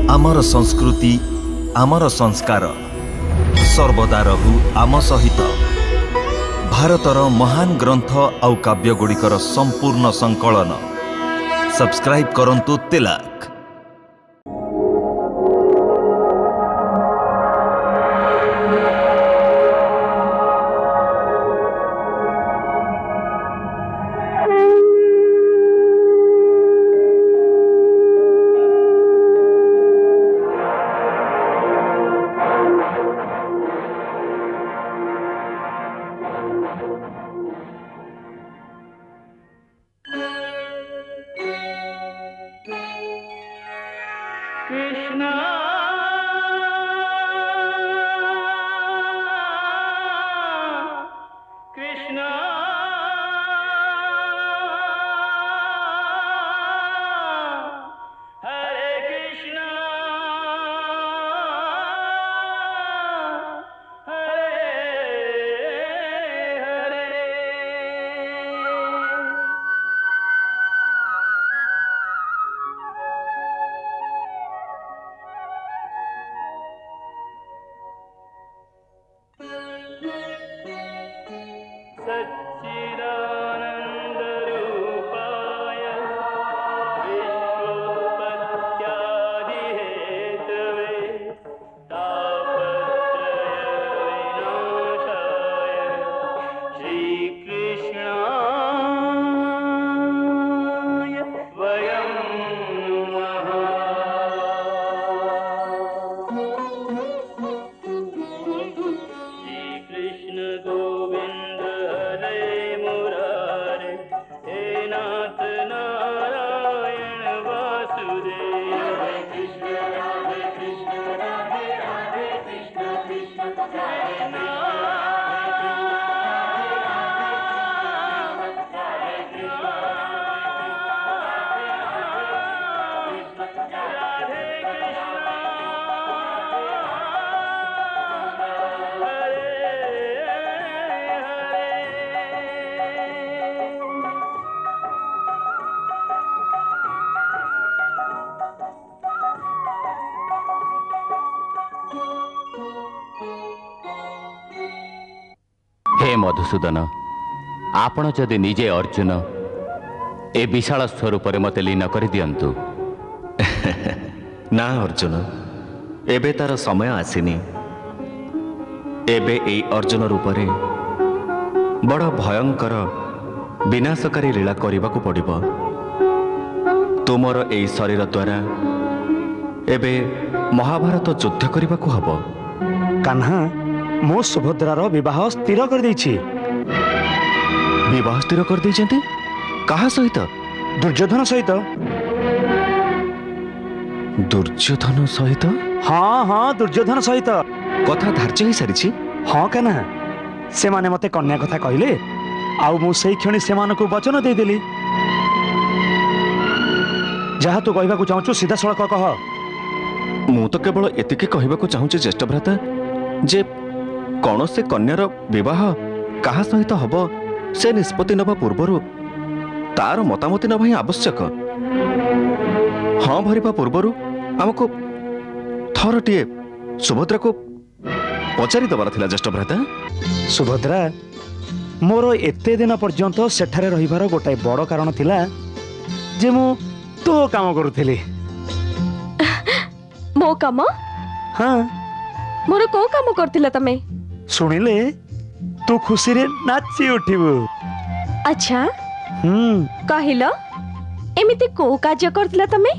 आमर संस्कृति आमर संस्कार सर्वदा रहु आम सहित। भारतर महान ग्रंथ आउ काव्यगुड़िकर संपूर्ण संकलन सब्सक्राइब करंतु तिलक। कृष्णा कृष्णा हरे कृष्णा हरे हरे। सच्चिदानन्दरूपाय विश्वोत्पत्त्यादिहेतवे तापत्रयविनाशाय श्रीकृष्णाय वयं नमः। श्रीकृष्ण गोविंद हरे मुरारे हे नाथ नारायण वासुदेव। हरे कृष्ण राधे राधे कृष्ण कृष्ण हरे हे मधुसूदन, आपण जदि निजे अर्जुन ए विशाल स्वरूप मते लीन कर दियंतु। ना अर्जुन, एबे तार समय आसीनी। एबे एई अर्जुन रूपरे बड़ भयंकर विनाशकारी लीला करबाकू पड़िबो। तुमर एई शरीर द्वारा एबे महाभारत युद्ध करबाकू हबो। कान्हा, मो सुभद्रार विवाह स्थिर कर देछि। विवाह स्थिर कर देइछन्ती? काहा सहित? दुर्योधन सहित। दुर्योधन सहित? हाँ हाँ, दुर्योधन सहित। कथा धार्य हो सारी? हाँ कान्हा, से माने मते कन्या कथा कहले, आउ मु सेई क्षणी सेमानकु वचन देदेली। जहा तू कहबाकू चाहूछु सीधा सड़क कह। मु तो केवल एतिके कहबाकू चाहूछि ज्येष्ठ भ्राता जे कौन से कन्यार विवाह काहा सहित हब से निष्पत्ति नवा पूर्वर तार मतामती नवा आवश्यक। हाँ भरिबा पूर्वर आमको थरटिए सुभद्रा को पचारि दबार थिला ज्येष्ठ भ्राता। सुभद्रा, मोर एते दिन पर्यंत सेठारे रहिबार गोटाए बड़ कारण थिला जे मु तो काम करूथिली। मो काम? हाँ, मोर को काम करथिला तमे? सुनिले तू खुशी रे नाची उठिबु। अच्छा, कहिलो एमिति को कार्य करथिला तमे?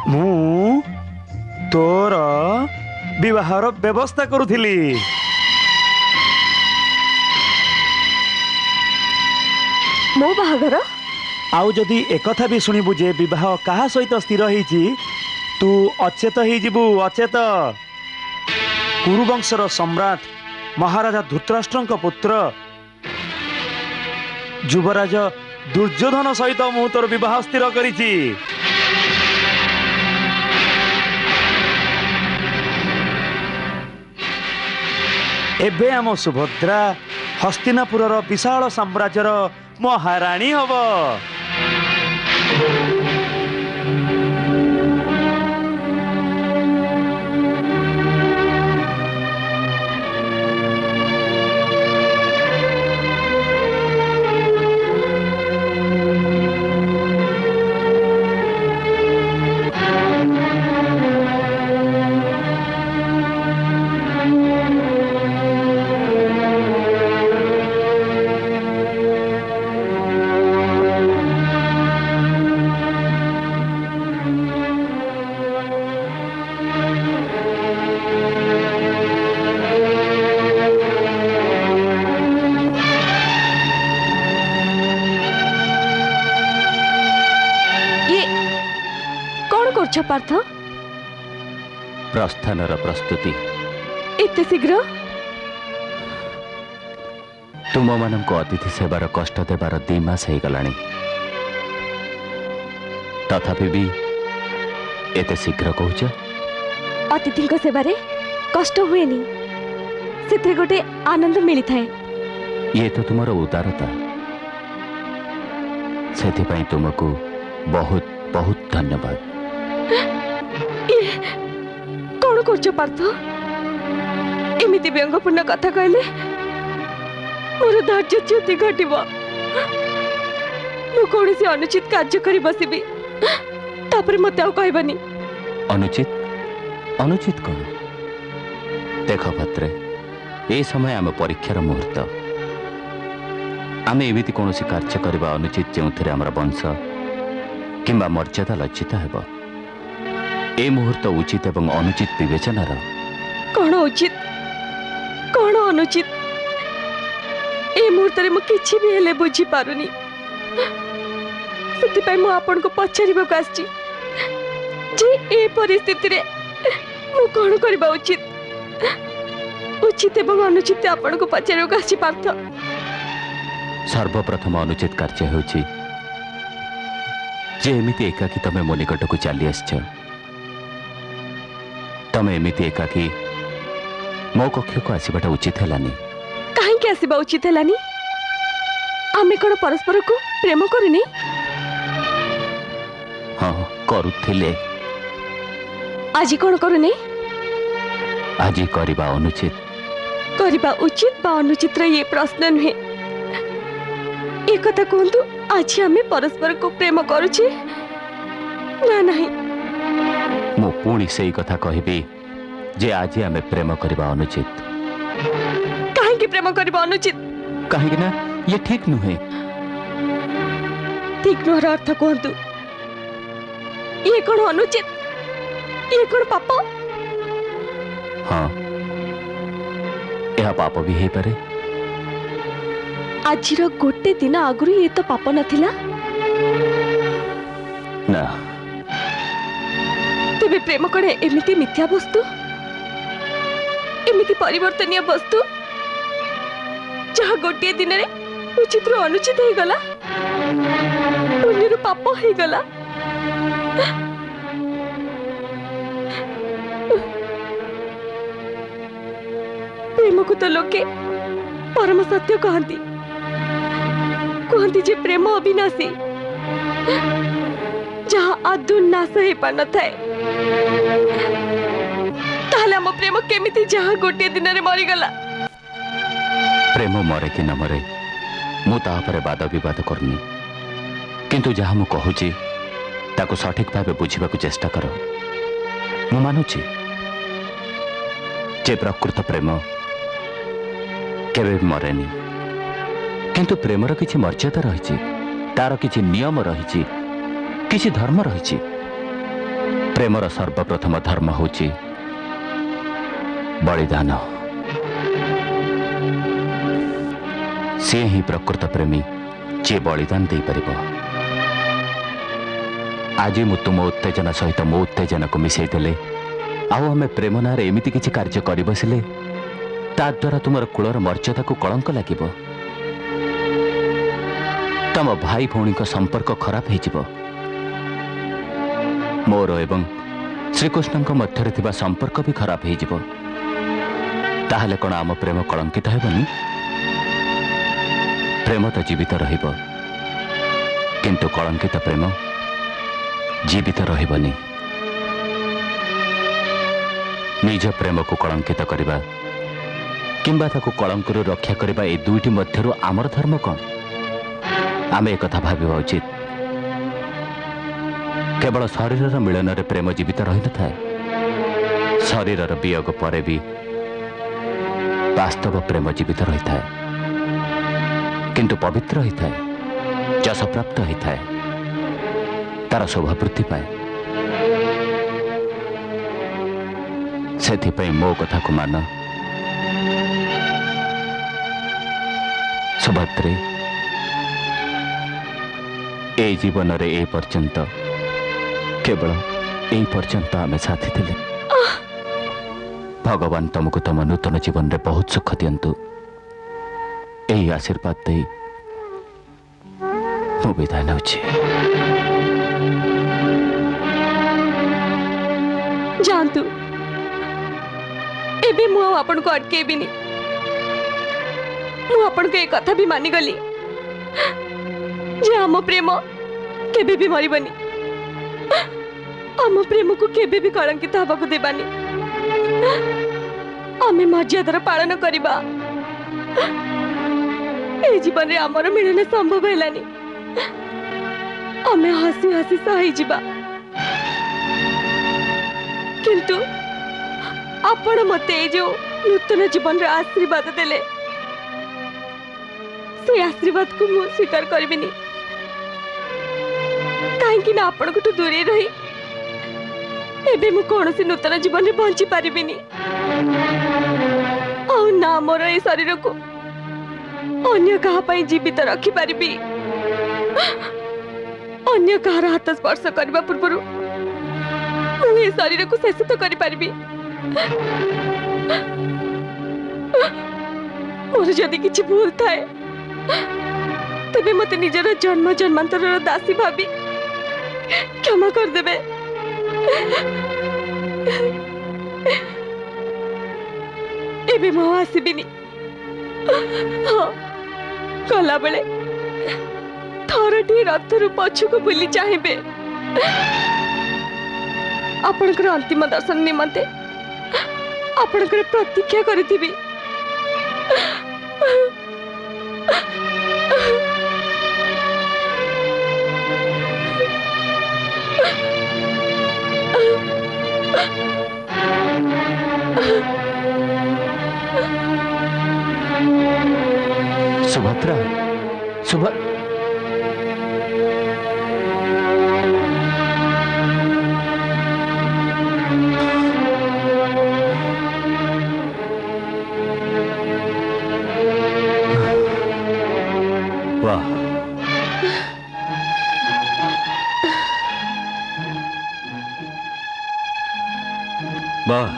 मु तोर विवाहर व्यवस्था करूथिली। मो बाहागर? आउ जदि एकथा भी शुणिबु जे विवाह काहा सहित स्थिर होईची, तू अचेत ही जीवु। अचेत। कुरुवंशर सम्राट महाराजा धृतराष्ट्रंक पुत्र युवराज दुर्योधन सहित मु तोर विवाह स्थिर करिछि। एबे आम सुभद्रा हस्तिनापुरर विशाल साम्राज्यर महाराणी हब। କରୁଛ ପାର୍ଥ? ପ୍ରସ୍ଥାନର ପ୍ରସ୍ତୁତି। ଏତେ ଶୀଘ୍ର? ତୁମମାନଙ୍କୁ ଅତିଥି ସେବାର କଷ୍ଟ ଦେବାର 2 ମାସ ହେଇଗଲାଣି, ତଥାପି ବି ଏତେ ଶୀଘ୍ର କହୁଛ? ଅତିଥିଙ୍କ ସେବାରେ କଷ୍ଟ ହୁଏନି, ସେଥିରେ ଗୋଟେ ଆନନ୍ଦ ମିଳିଥାଏ। ଇଏ ତ ତୁମର ଉଦାରତା, ସେଥିପାଇଁ ତୁମକୁ ବହୁତ ବହୁତ ଧନ୍ୟବାଦ। କଣ କରୁଛ ପାର୍ଥ? ଏମିତି ବ୍ୟଙ୍ଗପୂର୍ଣ୍ଣ କଥା କହିଲେ ମୋର ଧୈର୍ଯ୍ୟଚ୍ୟୁତି ଘଟିବ। ମୁଁ କୌଣସି ଅନୁଚିତ କାର୍ଯ୍ୟ କରି ବସିବି, ତାପରେ ମତେ ଆଉ କହିବନି। ଅନୁଚିତ? ଅନୁଚିତ କଣ? ଦେଖ ଭଦ୍ରେ, ଏ ସମୟ ଆମ ପରୀକ୍ଷାର ମୁହୂର୍ତ୍ତ। ଆମେ ଏମିତି କୌଣସି କାର୍ଯ୍ୟ କରିବା ଅନୁଚିତ ଯେଉଁଥିରେ ଆମର ବଂଶ କିମ୍ବା ମର୍ଯ୍ୟାଦା ଲଜ୍ଜିତ ହେବ। ଏ ମୁହୂର୍ତ୍ତ ଉଚିତ ଏବଂ ଅନୁଚିତ ବିବେଚନାର। କଣ ଉଚିତ କଣ ଅନୁଚିତ ଏ ମୁହୂର୍ତ୍ତରେ ମୁଁ କିଛି ବି ହେଲେ ବୁଝିପାରୁନି। ସେଥିପାଇଁ ମୁଁ ଆପଣଙ୍କୁ ପଚାରିବାକୁ ଆସିଛି ଯେ ଏ ପରିସ୍ଥିତିରେ ମୁଁ କଣ କରିବା ଉଚିତ। ଉଚିତ ଏବଂ ଅନୁଚିତ ଆପଣଙ୍କୁ ପଚାରିବାକୁ ଆସିଛି ପାର୍ଥ। ସର୍ବପ୍ରଥମ ଅନୁଚିତ କାର୍ଯ୍ୟ ହେଉଛି ଯେ ଏମିତି ଏକାକୀ ତମେ ମୋ ନିକଟକୁ ଚାଲି ଆସିଛ। ତମେ ଏମିତି ଏକାକୀ ମୋ କକ୍ଷକୁ ଆସିବାଟା ଉଚିତ ହେଲାନି। କାହିଁକି ଆସିବା ଉଚିତ ହେଲାନି? ଆମେ କଣ ପରସ୍ପରକୁ ପ୍ରେମ କରୁନି? ହଁ, କରୁଥିଲେ। ଆଜି କଣ କରୁନି? ଆଜି କରିବା ଅନୁଚିତ। କରିବା ଉଚିତ ବା ଅନୁଚିତର ଇଏ ପ୍ରଶ୍ନ ନୁହେଁ। ଏ କଥା କୁହନ୍ତୁ, ଆଜି ଆମେ ପରସ୍ପରକୁ ପ୍ରେମ କରୁଛେ ନା ନାହିଁ? ମୁଁ ପୁଣି ସେଇ କଥା କହିବି ଯେ ଆଜି ଆମେ ପ୍ରେମ କରିବା ଅନୁଚିତ। କାହିଁକି ପ୍ରେମ କରିବା ଅନୁଚିତ? କାହିଁକି ନା ଇଏ ଠିକ ନୁହେଁ। ଠିକ ନୁହଁର ଅର୍ଥ କୁହନ୍ତୁ। ଇଏ କଣ ଅନୁଚିତ? ଇଏ କଣ ପାପ? ହଁ, ଏହା ପାପ ବି ହେଇପାରେ। ଆଜିର ଗୋଟେ ଦିନ ଆଗରୁ ଇଏ ତ ପାପ ନଥିଲା। ନା, ତେବେ ପ୍ରେମ କଣ ଏମିତି ମିଥ୍ୟା ବସ୍ତୁ, ଏମିତି ପରିବର୍ତ୍ତନୀୟ ବସ୍ତୁ ଯାହା ଗୋଟିଏ ଦିନରେ ଉଚିତରୁ ଅନୁଚିତ ହେଇଗଲା, ପୁଣ୍ୟରୁ ପାପ ହେଇଗଲା? ପ୍ରେମକୁ ତ ଲୋକେ ପରମ ସତ୍ୟ କହନ୍ତି। କୁହନ୍ତି ଯେ ପ୍ରେମ ଅବିନାଶୀ, ଯାହା ଆଦୌ ନାଶ ହେଇପାରିନଥାଏ। ତାହେଲେ ଆମ ପ୍ରେମ କେମିତି ଯାହା ଗୋଟିଏ ଦିନରେ ମରିଗଲା? ପ୍ରେମ ମରେ କି ନ ମରେ ମୁଁ ତା ଉପରେ ବାଦ ବିବାଦ କରୁନି, କିନ୍ତୁ ଯାହା ମୁଁ କହୁଛି ତାକୁ ସଠିକ ଭାବେ ବୁଝିବାକୁ ଚେଷ୍ଟା କର। ମୁଁ ମାନୁଛି ଯେ ପ୍ରକୃତ ପ୍ରେମ କେବେ ବି ମରେନି, କିନ୍ତୁ ପ୍ରେମର କିଛି ମର୍ଯ୍ୟାଦା ରହିଛି, ତାର କିଛି ନିୟମ ରହିଛି, କିଛି ଧର୍ମ ରହିଛି। ପ୍ରେମର ସର୍ବପ୍ରଥମ ଧର୍ମ ହେଉଛି ବଳିଦାନ। ସିଏ ହିଁ ପ୍ରକୃତ ପ୍ରେମୀ, ଯିଏ ବଳିଦାନ ଦେଇପାରିବ। ଆଜି ମୁଁ ତୁମ ଉତ୍ତେଜନା ସହିତ ମୋ ଉତ୍ତେଜନାକୁ ମିଶାଇ ଦେଲେ, ଆଉ ଆମେ ପ୍ରେମ ନାଁରେ ଏମିତି କିଛି କାର୍ଯ୍ୟ କରି ବସିଲେ, ତା ଦ୍ୱାରା ତୁମର କୁଳର ମର୍ଯ୍ୟାଦାକୁ କଳଙ୍କ ଲାଗିବ। ତମ ଭାଇ ଭଉଣୀଙ୍କ ସମ୍ପର୍କ ଖରାପ ହେଇଯିବ। ମୋର ଏବଂ ଶ୍ରୀକୃଷ୍ଣଙ୍କ ମଧ୍ୟରେ ଥିବା ସମ୍ପର୍କ ବି ଖରାପ ହେଇଯିବ। ତାହେଲେ କ'ଣ ଆମ ପ୍ରେମ କଳଙ୍କିତ ହେବନି? ପ୍ରେମ ତ ଜୀବିତ ରହିବ, କିନ୍ତୁ କଳଙ୍କିତ ପ୍ରେମ ଜୀବିତ ରହିବନି। ନିଜ ପ୍ରେମକୁ କଳଙ୍କିତ କରିବା କିମ୍ବା ତାକୁ କଳଙ୍କରୁ ରକ୍ଷା କରିବା, ଏ ଦୁଇଟି ମଧ୍ୟରୁ ଆମର ଧର୍ମ କ'ଣ? ଆମେ ଏକଥା ଭାବିବା ଉଚିତ। କେବଳ ଶରୀରର ମିଳନରେ ପ୍ରେମ ଜୀବିତ ରହିନଥାଏ। ଶରୀରର ବିୟୋଗ ପରେ ବି ବାସ୍ତବ ପ୍ରେମ ଜୀବିତ ରହିଥାଏ, କିନ୍ତୁ ପବିତ୍ର ହୋଇଥାଏ, ଯଶପ୍ରାପ୍ତ ହୋଇଥାଏ, ତାର ଶୋଭା ବୃଦ୍ଧି ପାଏ। ସେଥିପାଇଁ ମୋ କଥାକୁ ମାନ ସୁଭଦ୍ରେ। ଏ ଜୀବନରେ ଏ ପର୍ଯ୍ୟନ୍ତ କେବଳ এই পর্যন্ত আমি সাথী ଥିଲେ ভগবান ତମକୁ ତମ ନୂତନ ଜୀବନରେ ବହୁତ ସୁଖ ଦିଅନ୍ତୁ ଏହି ଆଶୀର୍ବାଦ ଦେଇ ମୁଁ ବିଦାୟ ନେଉଛି। जातु एबे मु आपण को अटकेबिनी मु आपण को एक कथा भी मानी गली जे आम प्रेम केबे भी मरिबनी आम प्रेम को केबे भी कलंकित हवा को देबानी आमे मर्यादार पालन करिबा ए जीवन रे हमर मिलन संभव हेलानी आमे हसी हसी सही जीवा किंतु आपण मते जो नूतन जीवन रे आशीर्वाद देले से आशीर्वाद को मु स्वीकार करबिनी काहेकि ना आपण को दूरे रही एबे मु कोनोसी नूतन जीवन रे बंची पारिबिनी आ ना मोर ए शरीर को अन्य कहा पई जीवित रखी पारिबी अन्य कहार हाथ स्पर्श करबा पूर्वरु ये शरीर को शेष तो करि पारबी मोर जदि किछि भूल थाए तबे मते निजर जन्म जन्मांतर दासी भाबी क्षमा कर देबे एबे मो आसीबिनी हाँ कला बेले थरटी रथरु पछुको बुली चाहेबे आपणकर अंतिम दर्शन निमंते आपणकर प्रतीक्षा करिथिबी सुभद्रा वाह वाह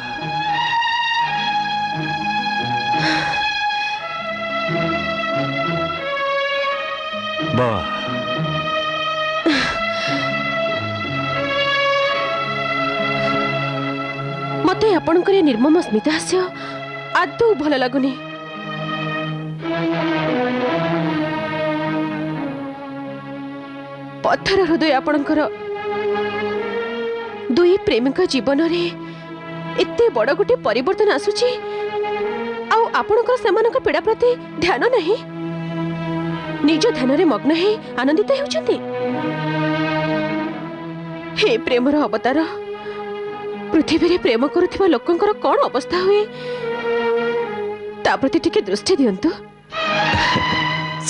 वाह मते आपणकर निर्मम स्मित हास्य आदौ भल लगुनी पत्थर हृदय आपणकर दुई प्रेमिक जीवन रे एते बड़ गोटे परिवर्तन आसुची आउ आपणकर सेमानक पीड़ा प्रति ध्यान नहीं निज ध्यान रे मग्न है आनंदित हेउचंती हे प्रेमर अवतार पृथ्वी रे प्रेम करुथिबा लोकंकर कोन अवस्था हुए ता प्रति टिके दृष्टि दियंतु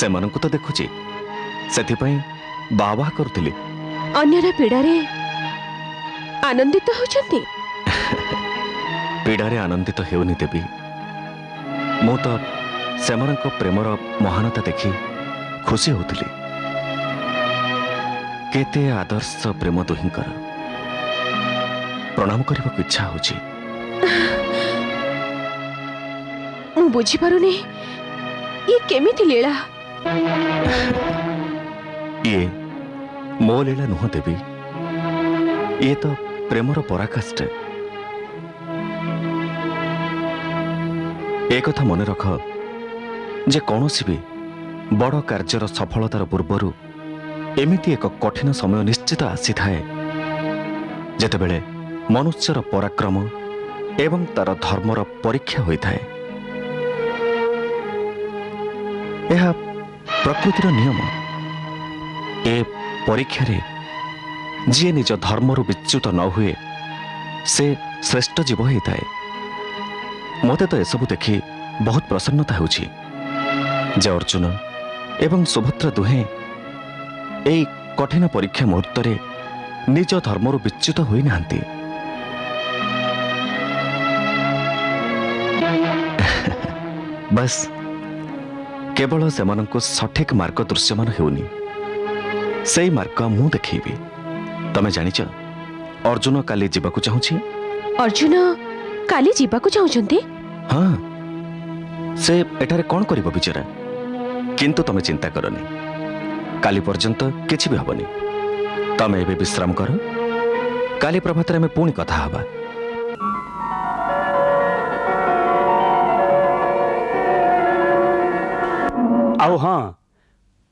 सेमानंकु तो देखुची सेथिपई बाबा करथिली अन्यर पीड़ा रे आनंदित होचंती पीड़ारे आनंदित हेउनी देवी मु तो सेमानंक प्रेमर महानता देखी खुशी होउथिली केते आदर्श प्रेम दुहिंकर प्रणाम करबा को इच्छा होची मु बुझी पारुनी ये केमिति लीला ये मो लीला नुह देवी ये तो प्रेमर पराकाष्ठा एक कथा मन रख जे कौनसी भी बड़ कार्यर सफलतार पूर्वरु एमिति एक कठिन समय निश्चित आसी थाए जेतेबेले मनुष्यर पराक्रम एवं तार धर्मर परीक्षा होता है यह प्रकृतिर नियम ए परीक्षा रे जी निज धर्मरु विच्युत न हुए से श्रेष्ठ जीव होता है मते तो एसबु देखि बहुत प्रसन्नता होउछि जे अर्जुन एवं सुभद्रा दुहे एई कठिन परीक्षा मुहूर्त रे निज धर्मरु विच्युत होई नांती बस केवल सेमानंको सठिक मार्ग दृश्यमान हेउनी सेई मार्ग मु देखैबी तमे जानिଛ ଅର୍ଜୁନ କାଲି ଯିବାକୁ ଚାହୁଁଛି। ଅର୍ଜୁନ କାଲି ଯିବାକୁ ଚାହୁଁଛନ୍ତି? ହଁ, ସେ ଏଠାରେ କ'ଣ କରିବ ବିଚରା। କିନ୍ତୁ ତମେ ଚିନ୍ତା କରନି, କାଲି ପର୍ଯ୍ୟନ୍ତ କିଛି ବି ହବନି। ତମେ ଏବେ ବିଶ୍ରାମ କର, କାଲି ପ୍ରଭାତରେ ଆମେ ପୁଣି କଥା ହେବା। ଆଉ ହଁ,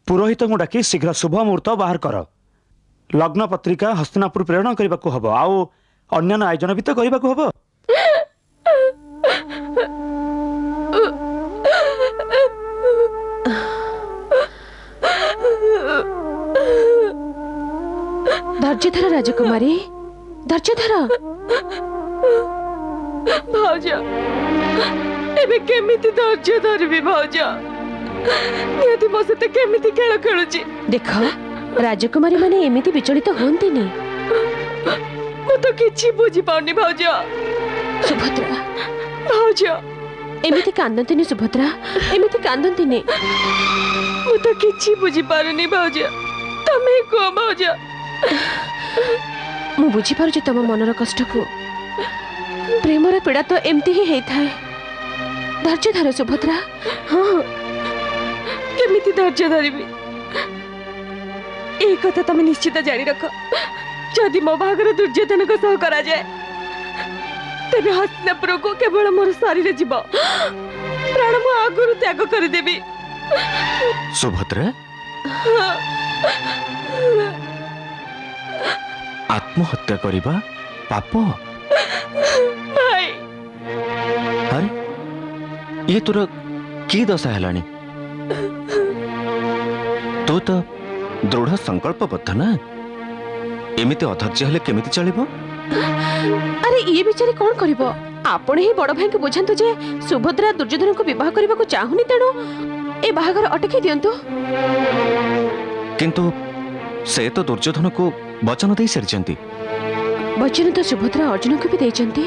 ପୁରୋହିତଙ୍କୁ ଡାକି ଶୀଘ୍ର ଶୁଭ ମୁହୂର୍ତ୍ତ ବାହାର କର। ଲଗ୍ନ ପତ୍ରିକା ହସ୍ତିନାପୁର ପ୍ରେରଣ କରିବାକୁ ହବ, ଆଉ ଅନ୍ୟାନ୍ୟ ଆୟୋଜନ ବି ତ କରିବାକୁ ହବ। ଧୈର୍ଯ୍ୟ ଧର ରାଜକୁମାରୀ, ଧୈର୍ଯ୍ୟ ଧର। ଭାଉଜ, ଏବେ କେମିତି ଧୈର୍ଯ୍ୟ ଧରିବି ଭାଉଜ? ନିହାତି ମୋ ସହିତ କେମିତି ଖେଳ ଖେଳୁଛି। ଦେଖ, ରାଜକୁମାରୀ ମାନେ ଏମିତି ବିଚଳିତ ହୁଅନ୍ତିନି। ମୁଁ ତ କିଛି ବୁଝିପାରୁନି ଭାଉଜ। ସୁଭଦ୍ରା, ଭାଉଜ, ଏମିତି କାନ୍ଦନ୍ତିନି ସୁଭଦ୍ରା, ଏମିତି କାନ୍ଦନ୍ତିନି। ମୁଁ ତ କିଛି ବୁଝିପାରୁନି ଭାଉଜ, ତମେ କୁହ ଭାଉଜ। ମୁଁ ବୁଝିପାରୁଛି ତମ ମନର କଷ୍ଟକୁ। ପ୍ରେମର ପୀଡ଼ା ତ ଏମିତି ହିଁ ହେଇଥାଏ। ଧୈର୍ଯ୍ୟ ଧର ସୁଭଦ୍ରା। ହଁ, କେମିତି ଧୈର୍ଯ୍ୟ ଧରିବି? এই কথা তুমি নিশ্চিত জানি রাখ। যদি ମୋ ବାହାଘର ଦୁର୍ଯ୍ୟୋଧନଙ୍କ ସହ କରାଯାଏ, ତେବେ ହସ୍ତିନାପୁରକୁ କେବଳ ମୋର ଶରୀର ଯିବ, ପ୍ରାଣ ମୁଁ ଆଗରୁ ତ୍ୟାଗ କରିଦେବି। ସୁଭଦ୍ରା, ଆତ୍ମହତ୍ୟା କରିବା ପାପ? ଭାଇ, ଆରେ ଇଏ ତୋର କି ଦଶା ହେଲାଣି? ତୁ ତ ଦୃଢ଼ ସଂକଳ୍ପବଦ୍ଧ ନା। ଏମିତି ଅଧୈର୍ଯ୍ୟ ହେଲେ କେମିତି ଚଳିବ? ଆରେ ଇଏ ବିଚାରି କ'ଣ କରିବ? ଆପଣ ହିଁ ବଡ଼ ଭାଇଙ୍କୁ ବୁଝାନ୍ତୁ ଯେ ସୁଭଦ୍ରା ଦୁର୍ଯ୍ୟୋଧନଙ୍କୁ ବିବାହ କରିବାକୁ ଚାହୁଁନି, ତେଣୁ ଏ ବାହାଘର ଅଟକାଇ ଦିଅନ୍ତୁ। କିନ୍ତୁ ସେ ତ ଦୁର୍ଯ୍ୟୋଧନକୁ ବଚନ ଦେଇ ସାରିଛନ୍ତି। ବଚନ ତ ସୁଭଦ୍ରା ଅର୍ଜୁନଙ୍କୁ ବି ଦେଇଛନ୍ତି।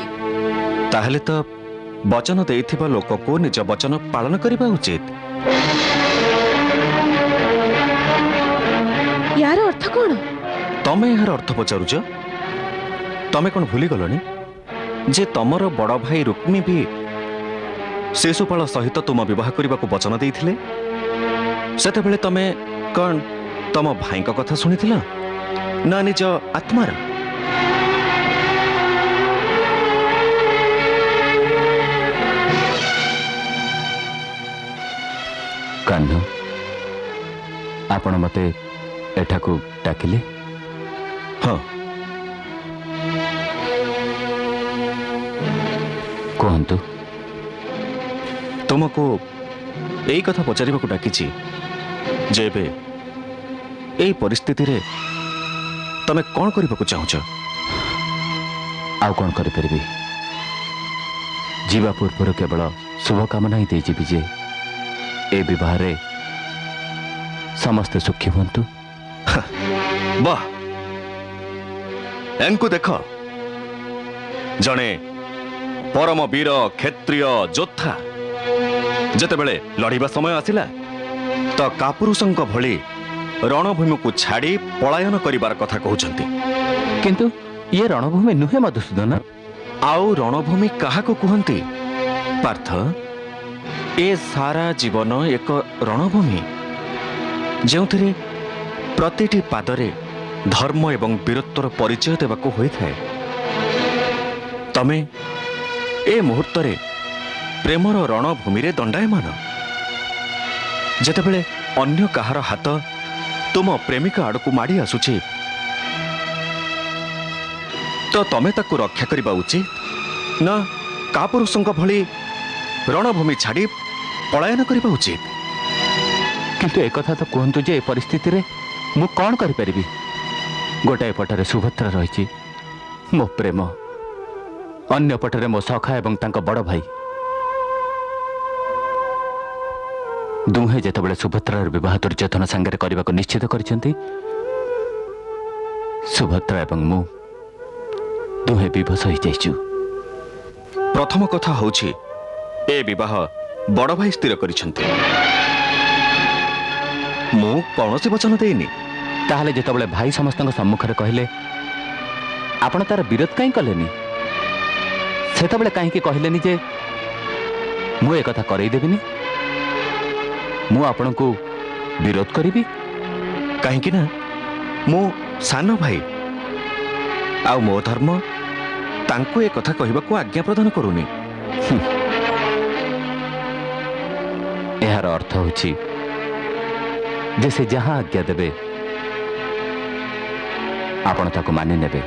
ତାହେଲେ ତ ବଚନ ଦେଇଥିବା ଲୋକକୁ ନିଜ ବଚନ ପାଳନ କରିବା ଉଚିତ। ୟାର ଅର୍ଥ କ'ଣ? ତମେ ଏହାର ଅର୍ଥ ପଚାରୁଛ? ତମେ କ'ଣ ଭୁଲିଗଲଣି ଯେ ତମର ବଡ଼ ଭାଇ ରୁକ୍ମୀ ବି ଶିଶୁପାଳ ସହିତ ତୁମ ବିବାହ କରିବାକୁ ବଚନ ଦେଇଥିଲେ? ସେତେବେଳେ ତମେ କ'ଣ ତମ ଭାଇଙ୍କ କଥା ଶୁଣିଥିଲ ନା ନିଜ ଆତ୍ମାର? କାହ୍ନୁ, ଆପଣ ମୋତେ ଏଠାକୁ ଡାକିଲେ? ହଁ, କୁହନ୍ତୁ। ତୁମକୁ ଏଇ କଥା ପଚାରିବାକୁ ଡାକିଛି ଯେ ଏବେ ଏଇ ପରିସ୍ଥିତିରେ ତମେ କ'ଣ କରିବାକୁ ଚାହୁଁଛ? ଆଉ କ'ଣ କରିପାରିବି? ଯିବା ପୂର୍ବରୁ କେବଳ ଶୁଭକାମନା ହିଁ ଦେଇଯିବି ଯେ ଏ ବିବାହରେ ସମସ୍ତେ ସୁଖୀ ହୁଅନ୍ତୁ। ବାଃ, ଏଙ୍କୁ ଦେଖ, ଜଣେ ପରମ ବୀର କ୍ଷତ୍ରିୟ ଯୋଦ୍ଧା ଯେତେବେଳେ ଲଢ଼ିବା ସମୟ ଆସିଲା ତ କାପୁରୁଷଙ୍କ ଭଳି ରଣଭୂମିକୁ ଛାଡ଼ି ପଳାୟନ କରିବାର କଥା କହୁଛନ୍ତି। କିନ୍ତୁ ଇଏ ରଣଭୂମି ନୁହେଁ ମଧୁସୂଦନ। ଆଉ ରଣଭୂମି କାହାକୁ କୁହନ୍ତି ପାର୍ଥ? ଏ ସାରା ଜୀବନ ଏକ ରଣଭୂମି, ଯେଉଁଥିରେ ପ୍ରତିଟି ପାଦରେ ଧର୍ମ ଏବଂ ବୀରତ୍ୱର ପରିଚୟ ଦେବାକୁ ହୋଇଥାଏ। ତମେ ଏ ମୁହୂର୍ତ୍ତରେ ପ୍ରେମର ରଣଭୂମିରେ ଦଣ୍ଡାୟମାନ। ଯେତେବେଳେ ଅନ୍ୟ କାହାର ହାତ ତୁମ ପ୍ରେମିକା ଆଡ଼କୁ ମାଡ଼ି ଆସୁଛି ତ ତମେ ତାକୁ ରକ୍ଷା କରିବା ଉଚିତ ନା କାପୁରୁଷଙ୍କ ଭଳି ରଣଭୂମି ଛାଡ଼ି ପଳାୟନ କରିବା ଉଚିତ? କିନ୍ତୁ ଏକଥା ତ କୁହନ୍ତୁ ଯେ ଏ ପରିସ୍ଥିତିରେ ମୁଁ କ'ଣ କରିପାରିବି? ଗୋଟାଏ ପଟରେ ସୁଭଦ୍ରା ରହିଛି, ମୋ ପ୍ରେମ, ଅନ୍ୟ ପଟରେ ମୋ ସଖା ଏବଂ ତାଙ୍କ ବଡ଼ ଭାଇ। ଦୁହେଁ ଯେତେବେଳେ ସୁଭଦ୍ରାର ବିବାହ ଦୁର୍ଯ୍ୟୋଧନ ସାଙ୍ଗରେ କରିବାକୁ ନିଶ୍ଚିତ କରିଛନ୍ତି, ସୁଭଦ୍ରା ଏବଂ ମୁଁ ଦୁହେଁ ବିଭସ ହୋଇଯାଇଛୁ। ପ୍ରଥମ କଥା ହେଉଛି ଏ ବିବାହ ବଡ଼ ଭାଇ ସ୍ଥିର କରିଛନ୍ତି। ମୁଁ କୌଣସି ବଚନ ଦେଇନି। ତାହେଲେ ଯେତେବେଳେ ଭାଇ ସମସ୍ତଙ୍କ ସମ୍ମୁଖରେ କହିଲେ ଆପଣ ତାର ବିରୋଧ କାହିଁ କଲେନି? ସେତେବେଳେ କାହିଁକି କହିଲେନି ଯେ ମୁଁ ଏକଥା କରେଇଦେବିନି, ମୁଁ ଆପଣଙ୍କୁ ବିରୋଧ କରିବି? କାହିଁକି ନା ମୁଁ ସାନ ଭାଇ, ଆଉ ମୋ ଧର୍ମ ତାଙ୍କୁ ଏ କଥା କହିବାକୁ ଆଜ୍ଞା ପ୍ରଦାନ କରୁନି। ଏହାର ଅର୍ଥ ହେଉଛି ଯେ ସେ ଯାହା ଆଜ୍ଞା ଦେବେ ଆପଣ ତାକୁ ମାନି ନେବେ।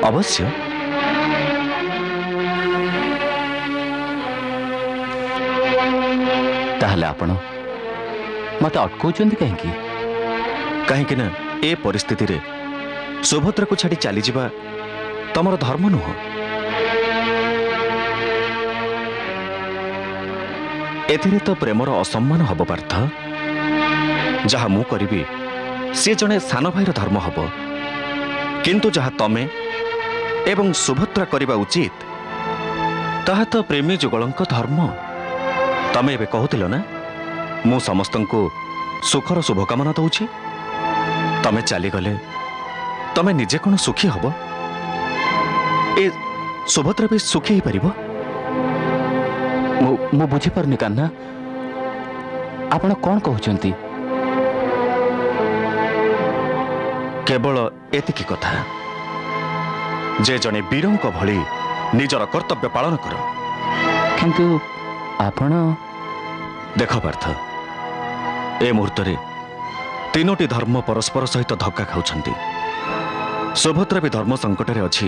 ଅବଶ୍ୟ ତାହେଲେ ଆପଣ ମତେ ଅଟକାଉଛନ୍ତି କାହିଁକି? କାହିଁକି ନା ଏ ପରିସ୍ଥିତିରେ ସୁଭଦ୍ରାକୁ ଛାଡ଼ି ଚାଲିଯିବା ତମର ଧର୍ମ ନୁହଁ। ଏଥିରେ ତ ପ୍ରେମର ଅସମ୍ମାନ ହବ ପାର୍ଥ। ଯାହା ମୁଁ କରିବି ସେ ଜଣେ ସାନ ଭାଇର ଧର୍ମ ହବ, କିନ୍ତୁ ଯାହା ତମେ ଏବଂ ସୁଭଦ୍ରା କରିବା ଉଚିତ ତାହା ତ ପ୍ରେମୀ ଯୁଗଳଙ୍କ ଧର୍ମ। ତମେ ଏବେ କହୁଥିଲ ନା ମୁଁ ସମସ୍ତଙ୍କୁ ସୁଖର ଶୁଭକାମନା ଦଉଛି। ତମେ ଚାଲିଗଲେ ତମେ ନିଜେ କ'ଣ ସୁଖୀ ହବ? ଏ ସୁଭଦ୍ରା ବି ସୁଖୀ ହେଇପାରିବ? ମୁଁ ବୁଝିପାରୁନି କାହ୍ନା, ଆପଣ କ'ଣ କହୁଛନ୍ତି? କେବଳ ଏତିକି କଥା ଯେ ଜଣେ ବୀରଙ୍କ ଭଳି ନିଜର କର୍ତ୍ତବ୍ୟ ପାଳନ କର। କିନ୍ତୁ ଆପଣ ଦେଖ ପାର୍ଥ, ଏ ମୁହୂର୍ତ୍ତରେ ତିନୋଟି ଧର୍ମ ପରସ୍ପର ସହିତ ଧକ୍କା ଖାଉଛନ୍ତି। ସୁଭଦ୍ରା ବି ଧର୍ମ ସଙ୍କଟରେ ଅଛି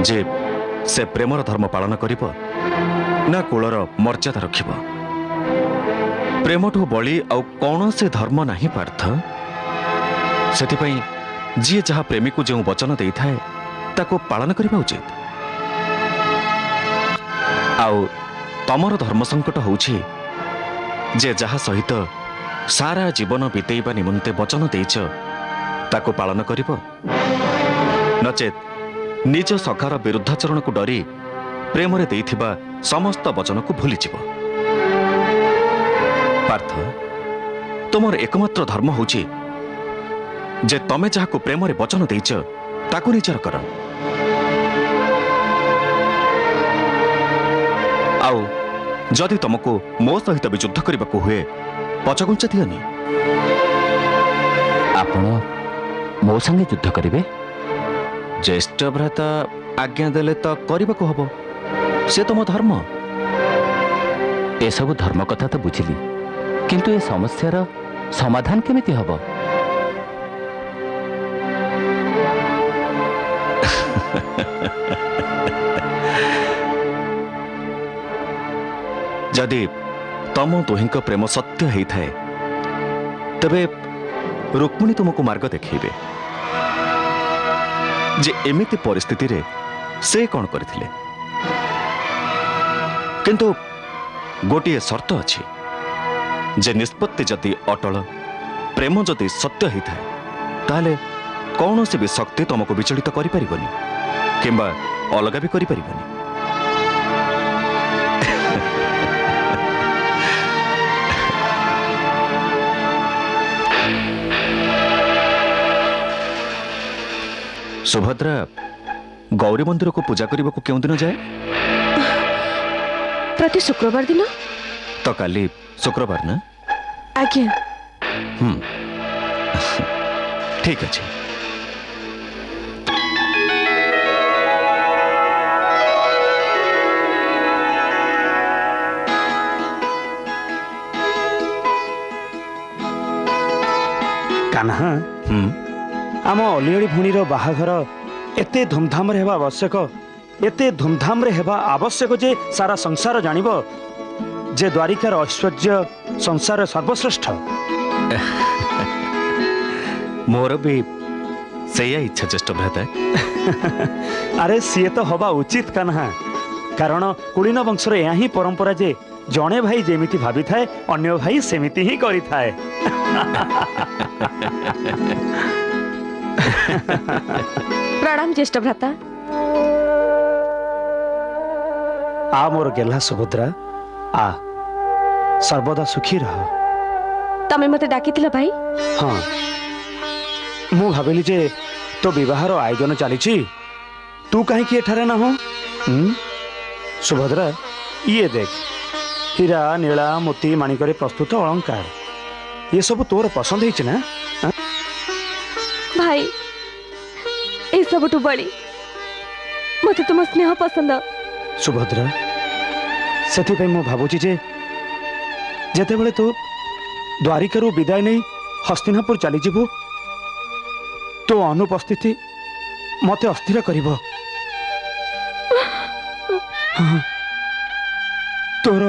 ଯେ ସେ ପ୍ରେମର ଧର୍ମ ପାଳନ କରିବ ନା କୁଳର ମର୍ଯ୍ୟାଦା ରଖିବ। ପ୍ରେମଠୁ ବଳି ଆଉ କୌଣସି ଧର୍ମ ନାହିଁ ପାର୍ଥ। ସେଥିପାଇଁ ଯିଏ ଯାହା ପ୍ରେମୀକୁ ଯେଉଁ ବଚନ ଦେଇଥାଏ ତାକୁ ପାଳନ କରିବା ଉଚିତ। ଆଉ ତମର ଧର୍ମ ସଙ୍କଟ ହେଉଛି ଯେ ଯାହା ସହିତ ସାରା ଜୀବନ ବିତେଇବା ନିମନ୍ତେ ବଚନ ଦେଇଛ ତାକୁ ପାଳନ କରିବ, ନଚେତ୍ ନିଜ ସଖାର ବିରୁଦ୍ଧାଚରଣକୁ ଡରି ପ୍ରେମରେ ଦେଇଥିବା ସମସ୍ତ ବଚନକୁ ଭୁଲିଯିବ। ପାର୍ଥ, ତୁମର ଏକମାତ୍ର ଧର୍ମ ହେଉଛି ଯେ ତମେ ଯାହାକୁ ପ୍ରେମରେ ବଚନ ଦେଇଛ ତାକୁ ନିଜର କର। ଆଉ ଯଦି ତମକୁ ମୋ ସହିତ ବି ଯୁଦ୍ଧ କରିବାକୁ ହୁଏ ପଛଘୁଞ୍ଚା ଦିଅନି। ଆପଣ ମୋ ସାଙ୍ଗେ ଯୁଦ୍ଧ କରିବେ? ଜ୍ୟେଷ୍ଠ ଭ୍ରାତା ଆଜ୍ଞା ଦେଲେ ତ କରିବାକୁ ହବ, ସେ ତମ ଧର୍ମ। ଏସବୁ ଧର୍ମ କଥା ତ ବୁଝିଲି, କିନ୍ତୁ ଏ ସମସ୍ୟାର ସମାଧାନ କେମିତି ହବ? ଯଦି ତମ ଦୁହିଁଙ୍କ ପ୍ରେମ ସତ୍ୟ ହେଇଥାଏ ତେବେ ରୁକ୍ମିଣୀ ତୁମକୁ ମାର୍ଗ ଦେଖେଇବେ ଯେ ଏମିତି ପରିସ୍ଥିତିରେ ସେ କ'ଣ କରିଥିଲେ। କିନ୍ତୁ ଗୋଟିଏ ସର୍ତ୍ତ ଅଛି ଯେ ନିଷ୍ପତ୍ତି ଯଦି ଅଟଳ, ପ୍ରେମ ଯଦି ସତ୍ୟ ହେଇଥାଏ ତାହେଲେ କୌଣସି ବି ଶକ୍ତି ତମକୁ ବିଚଳିତ କରିପାରିବନି କିମ୍ବା ଅଲଗା ବି କରିପାରିବନି। ସୁଭଦ୍ରା ଗୌରୀ ମନ୍ଦିରକୁ ପୂଜା କରିବାକୁ କେଉଁ ଦିନ ଯାଏ? ପ୍ରତି ଶୁକ୍ରବାର ଦିନ। ତ କାଲି ଶୁକ୍ରବାର ନା? ଆଜ୍ଞା। ଠିକ ଅଛି। କାହ୍ନା, ଆମ ଅଲିଅଳି ଭଉଣୀର ବାହାଘର ଏତେ ଧୁମଧାମରେ ହେବା ଆବଶ୍ୟକ, ଏତେ ଧୁମଧାମରେ ହେବା ଆବଶ୍ୟକ ଯେ ସାରା ସଂସାର ଜାଣିବ ଯେ ଦ୍ୱାରିକାର ଐଶ୍ୱର୍ଯ୍ୟ ସଂସାରରେ ସର୍ବଶ୍ରେଷ୍ଠ। ମୋର ବି ସେଇଆ ଇଚ୍ଛା ଜ୍ୟେଷ୍ଠ ଭ୍ରାତା। ଆରେ ସିଏ ତ ହବା ଉଚିତ କାହ୍ନା, କାରଣ କୁଳିନ ବଂଶର ଏହା ହିଁ ପରମ୍ପରା ଯେ ଜଣେ ଭାଇ ଯେମିତି ଭାବିଥାଏ ଅନ୍ୟ ଭାଇ ସେମିତି ହିଁ କରିଥାଏ। ପ୍ରଣାମ ଜ୍ୟେଷ୍ଠ ଭ୍ରାତା। ଆ ମୋର ଗେହ୍ଲା ସୁଭଦ୍ରା, ଆ ସର୍ବଦା ସୁଖୀ ରହ। ତମେ ମତେ ଡାକିଥିଲ ଭାଇ? ହଁ, ମୁଁ ଭାବିଲି ଯେ तो विवाहर आयोजन चली तू कहीं एठारे ना हो सुभद्रा ये देख हीरा नीला मोती माणिकरे प्रस्तुत अलंकार ये सब तोर पसंद है ना भाई ए सबटू बड़ी मते तुम स्नेह पसंद। सुभद्रा से मु भावुची जे जेते बेले तू द्वारिका विदाय नहीं हस्तिनापुर चली जीवु तो अनुपस्थिति मते अस्थिर करिवो। हाँ, तोर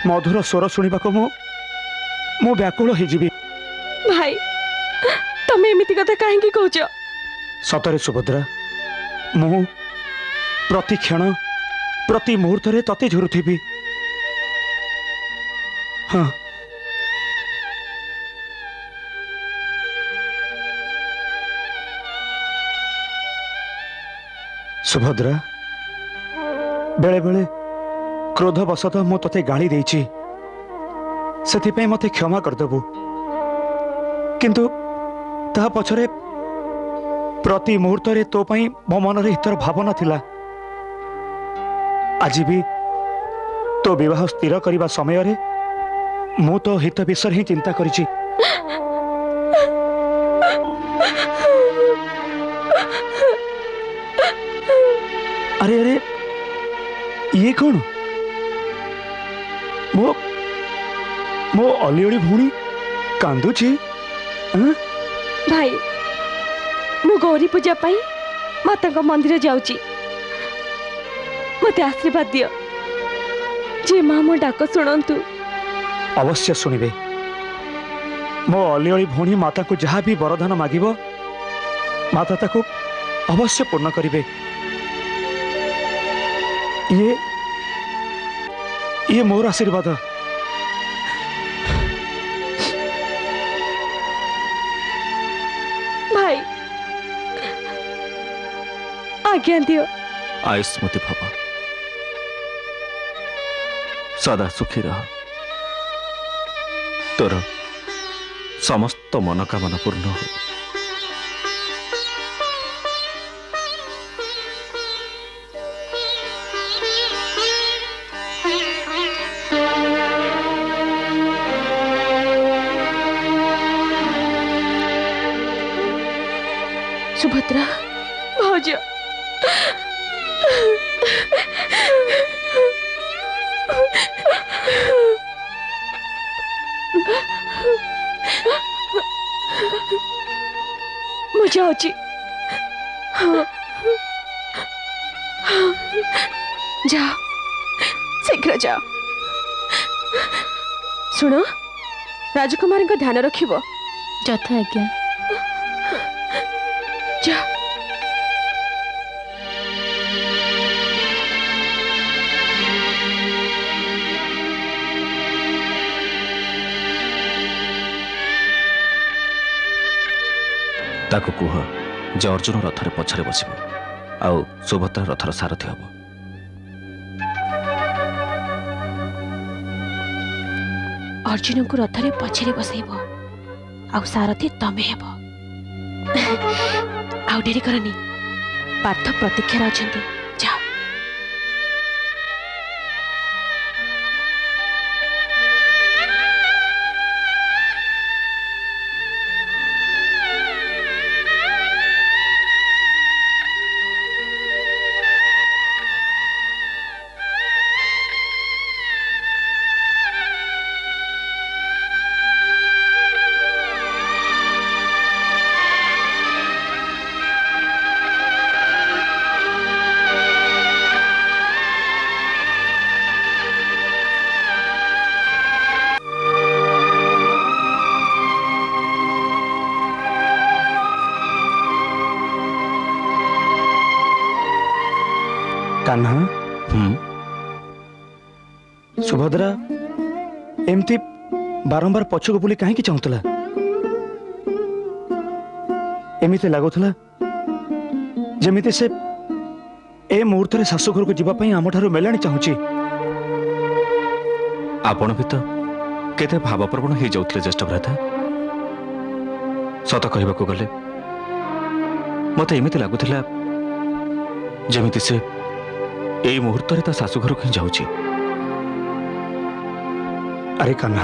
मधुर स्वर शुणा को मु व्याकुल हो जीवी। भाई तमे एमिति कथा काहेकि कहूच? सतरे सुभद्रा मु प्रति क्षण प्रति मुहूर्त रे तते झुरुथिबी। हाँ सुभद्रा बेले बेले क्रोधवशतः मु तते गाली देछि सेथिपई मते क्षमा करदेबु किंतु ता पछरे प्रति मुहूर्त रे तो पई मो मन रे हितर भावना थिला। आज भी तो विवाह स्थिर करबा समय रे मु तो हित विषय ही चिंता करिछि। अरे अरे ये कौन मो मो अलियोड़ी भूणी कांदुची? भाई मु गौरी पूजा पाई माता को मंदिर जाऊची मते आशीर्वाद दियो जे मां मो डाक सुनंतु। अवश्य सुनिबे मो अलियोड़ी भूणी माता को जहाँ भी वरदान मागिबो माता ताको अवश्य पूर्ण करिवे। ये मोर आशीर्वाद। भाई आज्ञा दियो। आयुष्मती भव सदा सुखी रह तोर समस्त मनोकामना पूर्ण हो। सुभद्रा भाउज मु जाऊची। जाओ शीघ्र जाओ। शुण राजकुमारी को ध्यान रखिबो। यथा आज्ञा। जा ताको कुह जे अर्जुन रथरे पछरे बसिब आउ सुभद्रा रथर सारथी हब। अर्जुन को रथरे पछरे बसैब आउ सारथी तमे हेब। आउ डेरी करनी पार्थ प्रतीक्षा अछंती। जा कान्हा सुभद्रा एमती बारंबार पछक बुली कहीं चाहूला एमती लगुला जमीती से ए मुहूर्त में शाशुघर को जीवाई आम ठार मेलाणी चाहूची। आपण भी तो केते भावप्रवण हो जाउतले ज्येष्ठ भ्राता। सत कहबाकू गले ମତେ ଏମିତି ଲାଗୁଥିଲା ଯେମିତି ସେ ଏଇ ମୁହୂର୍ତ୍ତରେ ତା ଶାଶୁଘରକୁ ହିଁ ଯାଉଛି। ଆରେ କାହ୍ନା,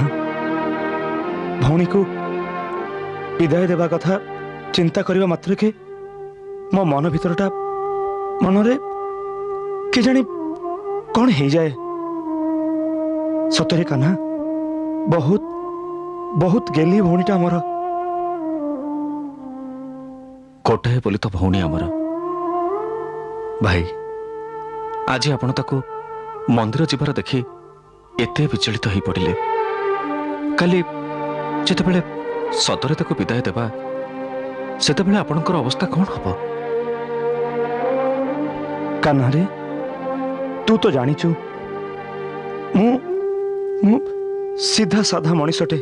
ଭଉଣୀକୁ ବିଦାୟ ଦେବା କଥା ଚିନ୍ତା କରିବା ମାତ୍ରକେ ମୋ ମନ ଭିତରଟା ମନରେ କେଜାଣି କଣ ହେଇଯାଏ। ସତରେ କାହ୍ନା, ବହୁତ ବହୁତ ଗେଲି ଭଉଣୀଟା ଆମର। ଗୋଟାଏ ବୋଲି ତ ଭଉଣୀ ଆମର। ଭାଇ, ଆଜି ଆପଣ ତାକୁ ମନ୍ଦିର ଯିବାର ଦେଖି ଏତେ ବିଚଳିତ ହେଇ ପଡ଼ିଲେ। କାଲି ଯେତେବେଳେ ସତରେ ତାକୁ ବିଦାୟ ଦେବା, ସେତେବେଳେ ଆପଣଙ୍କର ଅବସ୍ଥା କଣ ହବ? କାହ୍ନାରେ, ତୁ ତ ଜାଣିଛୁ ମୁଁ ସିଧା ସାଧା ମଣିଷଟେ।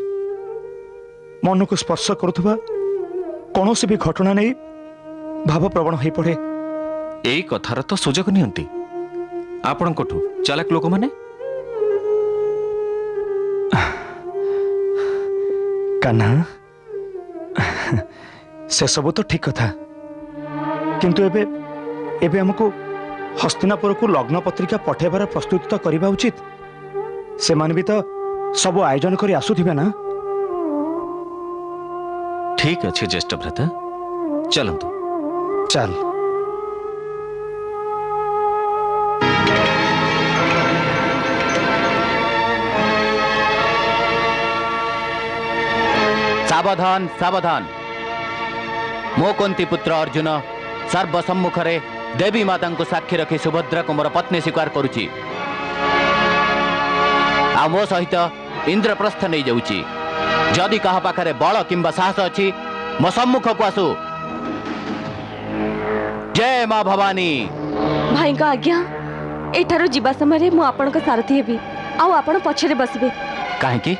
ମନକୁ ସ୍ପର୍ଶ କରୁଥିବା କୌଣସି ବି ଘଟଣା ନେଇ ଭାବପ୍ରବଣ ହୋଇପଡ଼େ। ଏଇ କଥାର ତ ସୁଯୋଗ ନିଅନ୍ତି ଆପଣଙ୍କଠୁ ଚାଲାକ ଲୋକମାନେ। କାହ୍ନା, ସେସବୁ ତ ଠିକ କଥା, କିନ୍ତୁ ଏବେ ଏବେ ଆମକୁ ହସ୍ତିନାପୁରକୁ ଲଗ୍ନ ପତ୍ରିକା ପଠାଇବାର ପ୍ରସ୍ତୁତି ତ କରିବା ଉଚିତ। ସେମାନେ ବି ତ ସବୁ ଆୟୋଜନ କରି ଆସୁଥିବେ ନା। ଠିକ ଅଛି ଜ୍ୟେଷ୍ଠ ଭ୍ରାତା, ଚାଲନ୍ତୁ। ଚାଲ। ସାବଧାନ ସାବଧାନ। ମୋ କୁନ୍ତୀ ପୁତ୍ର ଅର୍ଜୁନ ସର୍ବସମ୍ମୁଖରେ ଦେବୀ ମାତାଙ୍କୁ ସାକ୍ଷୀ ରଖି ସୁଭଦ୍ରାକୁ ମୋର ପତ୍ନୀ ସ୍ୱୀକାର କରୁଛି। ଆଉ ମୋ ସହିତ ଇନ୍ଦ୍ରପ୍ରସ୍ଥ ନେଇଯାଉଛି। ଯଦି କାହା ପାଖରେ ବଳ କିମ୍ବା ସାହସ ଅଛି ମୋ ସମ୍ମୁଖକୁ ଆସୁ। ଜୟ ମା ଭବାନୀ। ଭାଇଙ୍କ ଆଜ୍ଞା, ଏଠାରୁ ଯିବା ସମୟରେ ମୁଁ ଆପଣଙ୍କ ସାରଥୀ ହେବି, ଆଉ ଆପଣ ପଛରେ ବସିବେ। କାହିଁକି?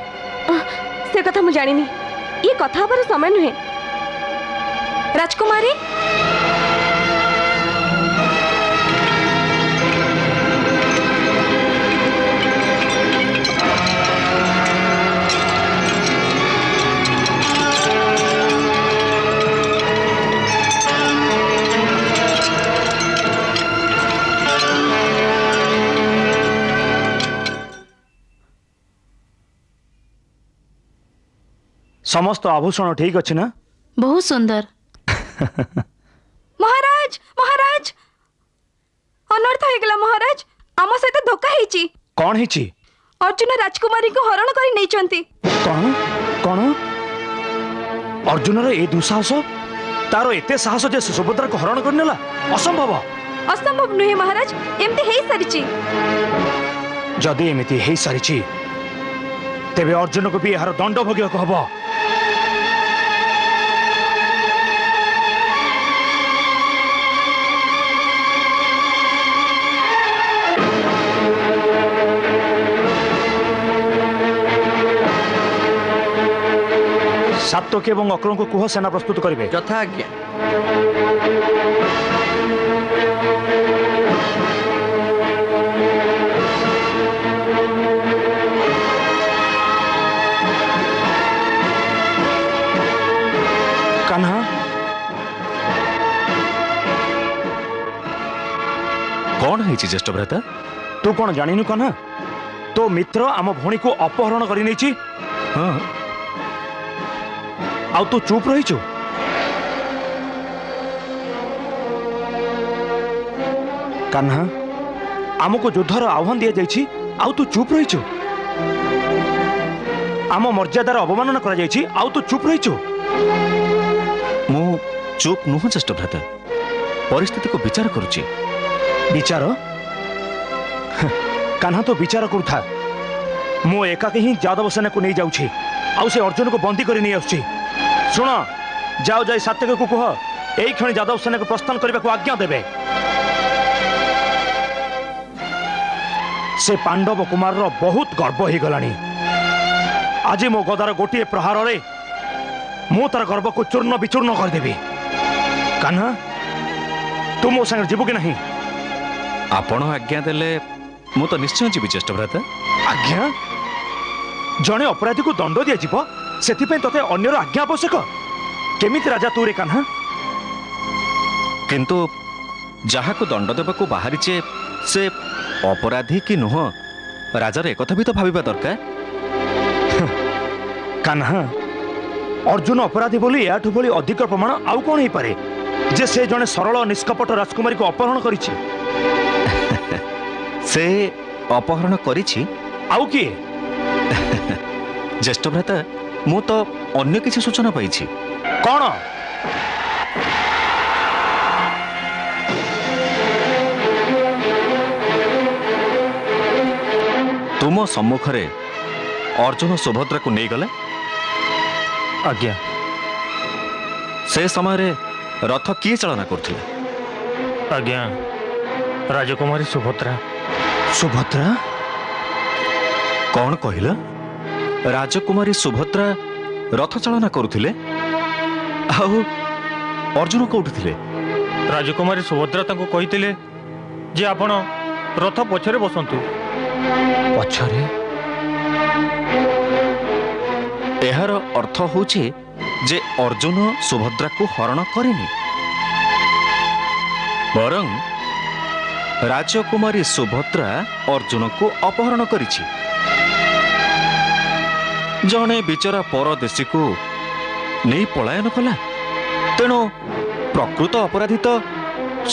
ସେ କଥା ମୁଁ ଜାଣିନି, ଇଏ କଥା ହବାର ସମୟ ନୁହେଁ। ରାଜକୁମାରୀ, ସମସ୍ତ ଆଭୂଷଣ ଠିକ ଅଛି ନା? ବହୁତ ସୁନ୍ଦର। ମହାରାଜ ମହାରାଜ, ଅନର୍ଥ ହେଇଗଲା ମହାରାଜ। ଆମ ସହିତ ଧୋକା ହେଇଛି। କଣ ହେଇଛି? ଅର୍ଜୁନ ରାଜକୁମାରୀଙ୍କୁ ହରଣ କରି ନେଇଛନ୍ତି। କଣ କଣ? ଅର୍ଜୁନର ଏ ଦୁଃସାହସ? ତାର ଏତେ ସାହସ ଯେ ସେ ସୁଭଦ୍ରାକୁ ହରଣ କରିନେଲା? ଅସମ୍ଭବ। ଅସମ୍ଭବ ନୁହେଁ ମହାରାଜ, ଏମିତି ହେଇସାରିଛି। ଯଦି ଏମିତି ହେଇସାରିଛି, ତେବେ ଅର୍ଜୁନକୁ ବି ଏହାର ଦଣ୍ଡ ଭୋଗିବାକୁ ହବ। ସାତ୍ୱକୀ ଏବଂ ଅକ୍ରଙ୍କୁ କୁହ ସେନା ପ୍ରସ୍ତୁତ କରିବେ। ଯଥା ଆଜ୍ଞା। କାହ୍ନା, କଣ ହେଇଛି ଜ୍ୟେଷ୍ଠ ଭ୍ରାତା? ତୁ କଣ ଜାଣିନୁ କାହ୍ନା? ତୋ ମିତ୍ର ଆମ ଭଉଣୀକୁ ଅପହରଣ କରି ନେଇଛି। ହଁ, ଆଉ ତୁ ଚୁପ୍ ରହିଛୁ। କାହ୍ନା, ଆମକୁ ଯୁଦ୍ଧର ଆହ୍ୱାନ ଦିଆଯାଇଛି, ଆଉ ତୁ ଚୁପ୍ ରହିଛୁ। ଆମ ମର୍ଯ୍ୟାଦାର ଅବମାନନା କରାଯାଇଛି, ଆଉ ତୁ ଚୁପ୍ ରହିଛୁ। ମୁଁ ଚୁପ୍ ନୁହଁ ଜ୍ୟେଷ୍ଠ ଭ୍ରାତା, ପରିସ୍ଥିତିକୁ ବିଚାର କରୁଛି। ବିଚାର? କାହ୍ନା, ତୁ ବିଚାର କରୁଥା। ମୁଁ ଏକାକି ହିଁ ଯାଦବ ସେନାକୁ ନେଇ ଯାଉଛି, ଆଉ ସେ ଅର୍ଜୁନକୁ ବନ୍ଦୀ କରି ନେଇ ଆସୁଛି। ଶୁଣ, ଯାଅ ଯାଇ ସାତ୍ୟକୀକୁ କୁହ ଏଇ କ୍ଷଣି ଯାଦବ ସେନାକୁ ପ୍ରସ୍ଥାନ କରିବାକୁ ଆଜ୍ଞା ଦେବେ। ସେ ପାଣ୍ଡବ କୁମାରର ବହୁତ ଗର୍ବ ହେଇଗଲାଣି। ଆଜି ମୋ ଗଦାର ଗୋଟିଏ ପ୍ରହାରରେ ମୁଁ ତାର ଗର୍ବକୁ ଚୂର୍ଣ୍ଣ ବିଚୂର୍ଣ୍ଣ କରିଦେବି। କାହ୍ନା, ତୁ ମୋ ସାଙ୍ଗରେ ଯିବୁ କି ନାହିଁ? ଆପଣ ଆଜ୍ଞା ଦେଲେ ମୁଁ ତ ନିଶ୍ଚୟ ଯିବି ଜ୍ୟେଷ୍ଠ ଭ୍ରାତା। ଆଜ୍ଞା? ଜଣେ ଅପରାଧୀକୁ ଦଣ୍ଡ ଦିଆଯିବ, ସେଥିପାଇଁ ତତେ ଅନ୍ୟର ଆଜ୍ଞା ଆବଶ୍ୟକ? କେମିତି ରାଜା ତୁ ରେ କାହ୍ନା? କିନ୍ତୁ ଯାହାକୁ ଦଣ୍ଡ ଦେବାକୁ ବାହାରିଛେ ସେ ଅପରାଧୀ କି ନୁହଁ ରାଜାର ଏକଥା ବି ତ ଭାବିବା ଦରକାର। କାହ୍ନା, ଅର୍ଜୁନ ଅପରାଧୀ ବୋଲି ଏହାଠୁ ଭଳି ଅଧିକ ପ୍ରମାଣ ଆଉ କଣ ହେଇପାରେ ଯେ ସେ ଜଣେ ସରଳ ନିଷ୍କପଟ ରାଜକୁମାରୀକୁ ଅପହରଣ କରିଛି? ସେ ଅପହରଣ କରିଛି। ଆଉ କିଏ? ଜ୍ୟେଷ୍ଠ ଭ୍ରାତା, ମୁଁ ତ ଅନ୍ୟ କିଛି ସୂଚନା ପାଇଛି। କଣ? ତୁମ ସମ୍ମୁଖରେ ଅର୍ଜୁନ ସୁଭଦ୍ରାକୁ ନେଇଗଲେ। ଆଜ୍ଞା। ସେ ସମୟରେ ରଥ କିଏ ଚାଳନା କରୁଥିଲେ? ଆଜ୍ଞା, ରାଜକୁମାରୀ ସୁଭଦ୍ରା। ସୁଭଦ୍ରା? କଣ କହିଲ? ରାଜକୁମାରୀ ସୁଭଦ୍ରା ରଥ ଚାଳନା କରୁଥିଲେ? ଆଉ ଅର୍ଜୁନ କୋଉଠି ଥିଲେ? ରାଜକୁମାରୀ ସୁଭଦ୍ରା ତାଙ୍କୁ କହିଥିଲେ ଯେ ଆପଣ ରଥ ପଛରେ ବସନ୍ତୁ। ପଛରେ? ଏହାର ଅର୍ଥ ହେଉଛି ଯେ ଅର୍ଜୁନ ସୁଭଦ୍ରାକୁ ହରଣ କରିନି, ବରଂ ରାଜକୁମାରୀ ସୁଭଦ୍ରା ଅର୍ଜୁନକୁ ଅପହରଣ କରିଛି। ଜଣେ ବିଚରା ପରଦେଶୀକୁ ନେଇ ପଳାୟନ କଲା, ତେଣୁ ପ୍ରକୃତ ଅପରାଧୀ ତ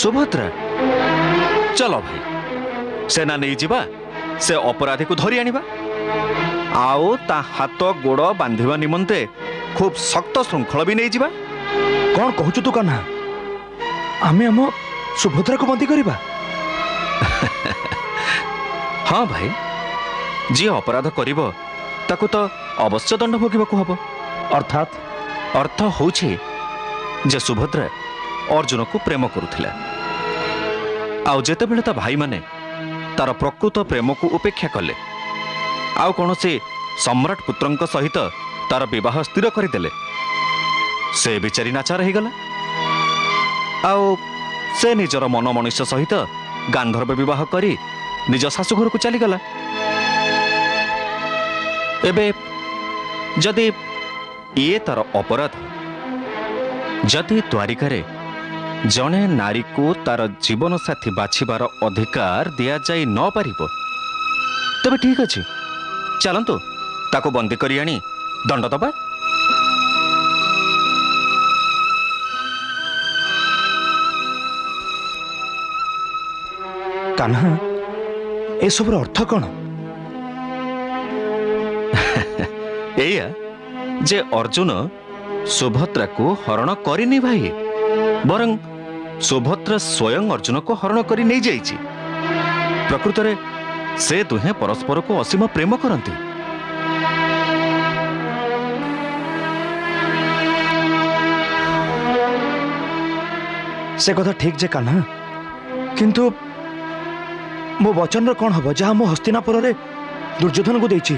ସୁଭଦ୍ରା। ଚାଲ ଭାଇ, ସେନା ନେଇଯିବା, ସେ ଅପରାଧୀକୁ ଧରି ଆଣିବା, ଆଉ ତା ହାତ ଗୋଡ଼ ବାନ୍ଧିବା ନିମନ୍ତେ ଖୁବ୍ ଶକ୍ତ ଶୃଙ୍ଖଳ ବି ନେଇଯିବା। କଣ କହୁଛୁ ତୁ କାହ୍ନା? ଆମେ ଆମ ସୁଭଦ୍ରାକୁ ବନ୍ଦୀ କରିବା? ହଁ ଭାଇ, ଯିଏ ଅପରାଧ କରିବ ତାକୁ ତ ଅବଶ୍ୟ ଦଣ୍ଡ ଭୋଗିବାକୁ ହବ। ଅର୍ଥାତ୍? ଅର୍ଥ ହେଉଛି ଯେ ସୁଭଦ୍ରା ଅର୍ଜୁନକୁ ପ୍ରେମ କରୁଥିଲା, ଆଉ ଯେତେବେଳେ ତା ଭାଇମାନେ ତାର ପ୍ରକୃତ ପ୍ରେମକୁ ଉପେକ୍ଷା କଲେ, ଆଉ କୌଣସି ସମ୍ରାଟ ପୁତ୍ରଙ୍କ ସହିତ ତାର ବିବାହ ସ୍ଥିର କରିଦେଲେ, ସେ ବିଚାରୀ ନାଚାର ହେଇଗଲା, ଆଉ ସେ ନିଜର ମନ ମଣିଷ ସହିତ ଗାନ୍ଧର୍ବ ବିବାହ କରି ନିଜ ଶାଶୁଘରକୁ ଚାଲିଗଲା। ଏବେ ଯଦି ଇଏ ତାର ଅପରାଧ, ଯଦି ଦ୍ୱାରିକାରେ ଜଣେ ନାରୀକୁ ତାର ଜୀବନ ସାଥୀ ବାଛିବାର ଅଧିକାର ଦିଆଯାଇ ନ ପାରିବ, ତେବେ ଠିକ୍ ଅଛି, ଚାଲନ୍ତୁ ତାକୁ ବନ୍ଦୀ କରି ଆଣି ଦଣ୍ଡ ଦେବା। କାହ୍ନା, ଏସବୁର ଅର୍ଥ କଣ? ଏଇଆ ଯେ ଅର୍ଜୁନ ସୁଭଦ୍ରାକୁ ହରଣ କରିନି ଭାଇ, ବରଂ ସୁଭଦ୍ରା ସ୍ୱୟଂ ଅର୍ଜୁନକୁ ହରଣ କରି ନେଇଯାଇଛି। ପ୍ରକୃତରେ ସେ ଦୁହେଁ ପରସ୍ପରକୁ ଅସୀମ ପ୍ରେମ କରନ୍ତି। ସେ କଥା ଠିକ୍ ଯେ କାହ୍ନା, କିନ୍ତୁ ମୋ ବଚନର କଣ ହବ ଯାହା ମୁଁ ହସ୍ତିନାପୁରରେ ଦୁର୍ଯ୍ୟୋଧନକୁ ଦେଇଛି?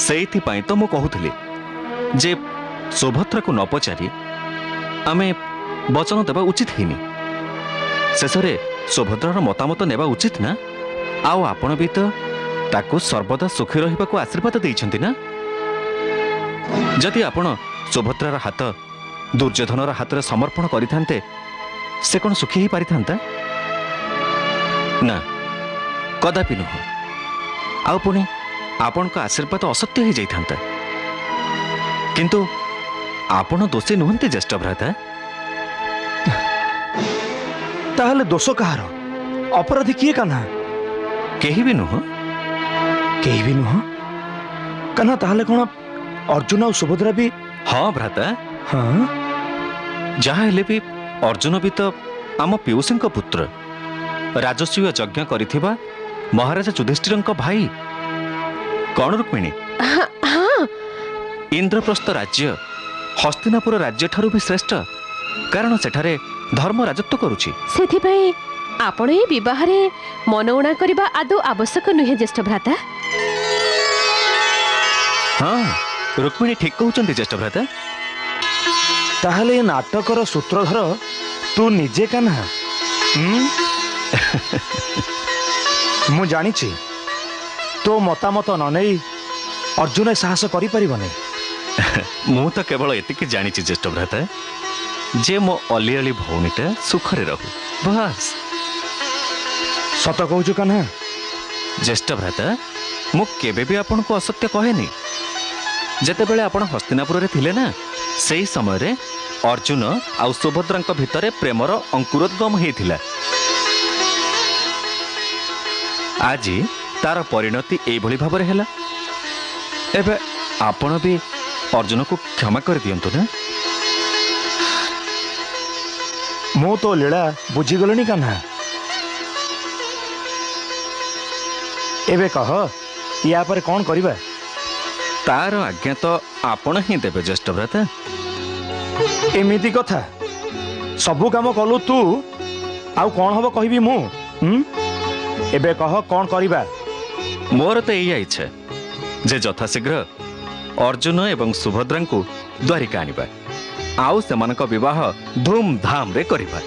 ସେଇଥିପାଇଁ ତ ମୁଁ କହୁଥିଲି ଯେ ସୁଭଦ୍ରାକୁ ନ ପଚାରି ଆମେ ବଚନ ଦେବା ଉଚିତ ହେଇନି। ଶେଷରେ ସୁଭଦ୍ରାର ମତାମତ ନେବା ଉଚିତ ନା? ଆଉ ଆପଣ ବି ତ ତାକୁ ସର୍ବଦା ସୁଖୀ ରହିବାକୁ ଆଶୀର୍ବାଦ ଦେଇଛନ୍ତି ନା? ଯଦି ଆପଣ ସୁଭଦ୍ରାର ହାତ ଦୁର୍ଯ୍ୟୋଧନର ହାତରେ ସମର୍ପଣ କରିଥାନ୍ତେ, ସେ କ'ଣ ସୁଖୀ ହେଇପାରିଥାନ୍ତା? ନା, କଦାପି ନୁହଁ। ଆଉ ପୁଣି ଆପଣଙ୍କ ଆଶୀର୍ବାଦ ଅସତ୍ୟ ହେଇଯାଇଥାନ୍ତା। କିନ୍ତୁ ଆପଣ ଦୋଷୀ ନୁହନ୍ତି ଜ୍ୟେଷ୍ଠ ଭ୍ରାତା। ତାହେଲେ ଦୋଷ କାହାର? ଅପରାଧୀ କିଏ କାହ୍ନା? କେହି ବି ନୁହଁ। କେହି ବି ନୁହଁ? କାହ୍ନା, ତାହେଲେ କ'ଣ ଅର୍ଜୁନ ଆଉ ସୁଭଦ୍ରା ବି? ହଁ ଭ୍ରାତା, ହଁ। ଯାହା ହେଲେ ବି ଅର୍ଜୁନ ବି ତ ଆମ ପିଉସୀଙ୍କ ପୁତ୍ର, ରାଜସ୍ୱୀୟ ଯଜ୍ଞ କରିଥିବା ମହାରାଜା ଯୁଧିଷ୍ଠିରଙ୍କ ଭାଇ। କଣ ରୁକ୍ମିଣୀ? ହଁ, ଇନ୍ଦ୍ରପ୍ରସ୍ଥ ରାଜ୍ୟ ହସ୍ତିନାପୁର ରାଜ୍ୟଠାରୁ ବି ଶ୍ରେଷ୍ଠ, କାରଣ ସେଠାରେ ଧର୍ମ ରାଜତ୍ୱ କରୁଛି। ସେଥିପାଇଁ ଆପଣ ଏ ବିବାହରେ ମନଉଣା କରିବା ଆଦୌ ଆବଶ୍ୟକ ନୁହେଁ ଜ୍ୟେଷ୍ଠ ଭ୍ରାତା। ହଁ, ରୁକ୍ମିଣୀ ଠିକ୍ କହୁଛନ୍ତି ଜ୍ୟେଷ୍ଠ ଭ୍ରାତା। ତାହେଲେ ଏ ନାଟକର ସୂତ୍ରଧର ତୁ ନିଜେ କାହ୍ନା? ମୁଁ ଜାଣିଛି ତୋ ମତାମତ ନ ନେଇ ଅର୍ଜୁନ ସାହସ କରିପାରିବନି। ମୁଁ ତ କେବଳ ଏତିକି ଜାଣିଛି ଜ୍ୟେଷ୍ଠ ଭ୍ରାତା ଯେ ମୋ ଅଲିଅଳି ଭଉଣୀଟା ସୁଖରେ ରହୁ ବାସ୍। ସତ କହୁଛୁ କାହ୍ନା? ଜ୍ୟେଷ୍ଠ ଭ୍ରାତା ମୁଁ କେବେ ବି ଆପଣଙ୍କୁ ଅସତ୍ୟ କହେନି। ଯେତେବେଳେ ଆପଣ ହସ୍ତିନାପୁରରେ ଥିଲେ ନା ସେଇ ସମୟରେ ଅର୍ଜୁନ ଆଉ ସୁଭଦ୍ରାଙ୍କ ଭିତରେ ପ୍ରେମର ଅଙ୍କୁରୋଦ୍ଗମ ହେଇଥିଲା। ଆଜି ତାର ପରିଣତି ଏଇଭଳି ଭାବରେ ହେଲା। ଏବେ ଆପଣ ବି ଅର୍ଜୁନକୁ କ୍ଷମା କରିଦିଅନ୍ତୁ ନା। ମୁଁ ତୋ ଲୀଳା ବୁଝିଗଲିଣି କାହ୍ନା। ଏବେ କହ ୟା ପରେ କ'ଣ କରିବା? ତାର ଆଜ୍ଞା ତ ଆପଣ ହିଁ ଦେବେ ଜ୍ୟେଷ୍ଠ ଭ୍ରାତା। ଏମିତି କଥା? ସବୁ କାମ କଲୁ ତୁ, ଆଉ କ'ଣ ହବ କହିବି ମୁଁ? ଏବେ କହ କ'ଣ କରିବା? ମୋର ତ ଏଇଆ ଇଚ୍ଛା ଯେ ଯଥାଶୀଘ୍ର ଅର୍ଜୁନ ଏବଂ ସୁଭଦ୍ରାଙ୍କୁ ଦ୍ୱାରିକା ଆଣିବା ଆଉ ସେମାନଙ୍କ ବିବାହ ଧୁମଧାମରେ କରିବା।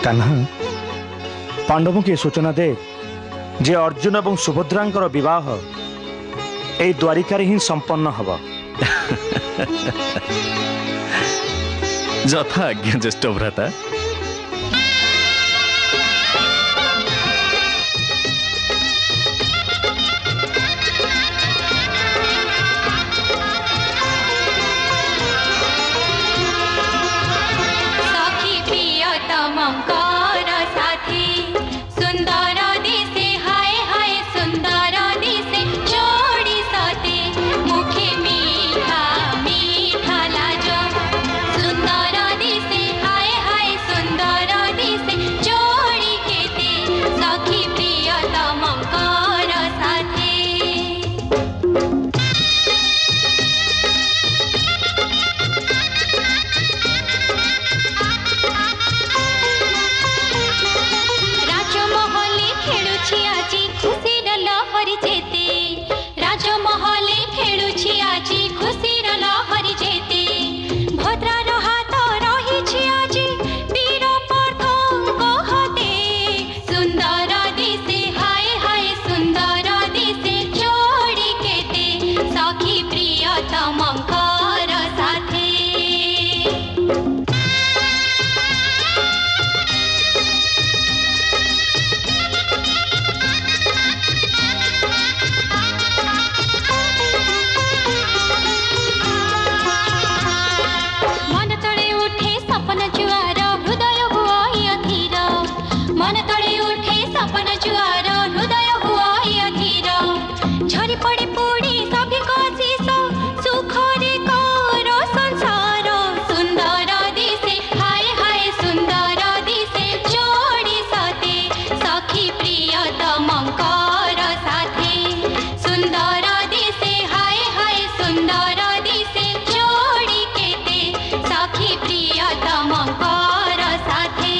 କାହ୍ନା, ପାଣ୍ଡବଙ୍କୁ ଏ ସୂଚନା ଦେ ଯେ ଅର୍ଜୁନ ଏବଂ ସୁଭଦ୍ରାଙ୍କର ବିବାହ ଏଇ ଦ୍ୱାରିକାରେ ହିଁ ସମ୍ପନ୍ନ ହବ। ଯଥା ଆଜ୍ଞା ଜ୍ୟେଷ୍ଠ ଭ୍ରାତା। सखी प्रियतमकर साथी सुंदर दिसे हाय हाय सुंदर दिसे जोड़ी सते मुखे मीठा मीठा लाज सुंदर दिसे हाय हाय सुंदर दिसे जोड़ी केते सखी प्रियतमकर साथी। राजमहले खेलुछि आजी खुशीर लहरी जेते राजमहले खेलुछि आजी खुशीर लहरी जेते भद्रार हात रहिछि आजी वीर प्रथंग हते सुंदर दिसे हाय हाय सुंदर दिसे जोड़ी केते सखी प्रियतमकर साथे। मन तळे उठे सपन जुआर हृदय हुआई अधीर मन तळे उठे सपन जुआर हृदय हुआई अधीर झरी पड़ी पूड़ी सभी को शीश सुख रे कर संसार सुंदर दिसे हाय हाय सुंदर दिसे जोड़ी सते सखी प्रियतमकर साथे सुंदर दिसे हाय हाय सुंदर दिसे जोड़ी केते सखी प्रियतमकर साथे।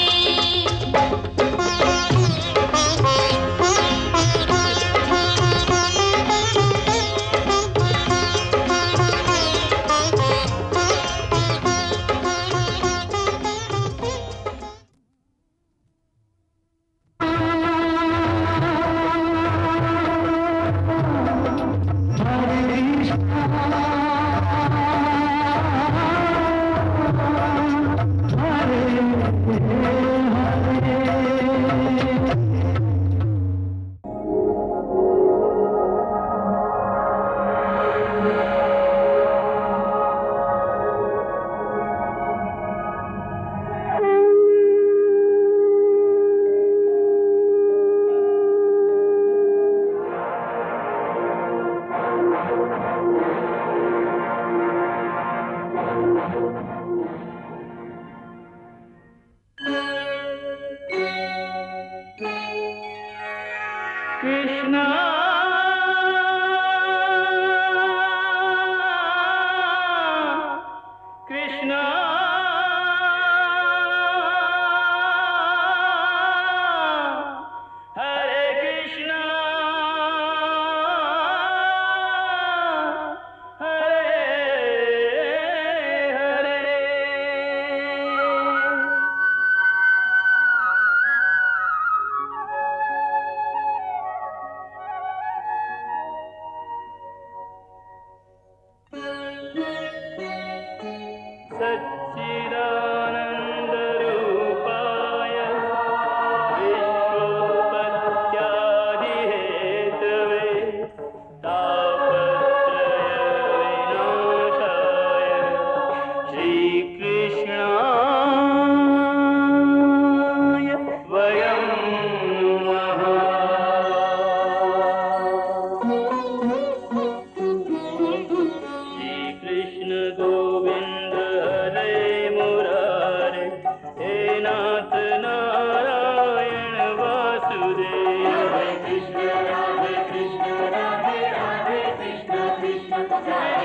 कृष्णा कृष्णा हरे कृष्णा हरे हरे। सच्चिदानन्दरूपाय विश्वोत्पत्त्यादिहेतवे तापत्रयविनाशाय श्रीकृष्णाय वयं श्रीकृष्ण गोविन्द हरे मुरारे हे नाथ नारायण वासुदेव हरे कृष्ण राधे कृष्ण कृष्ण हरे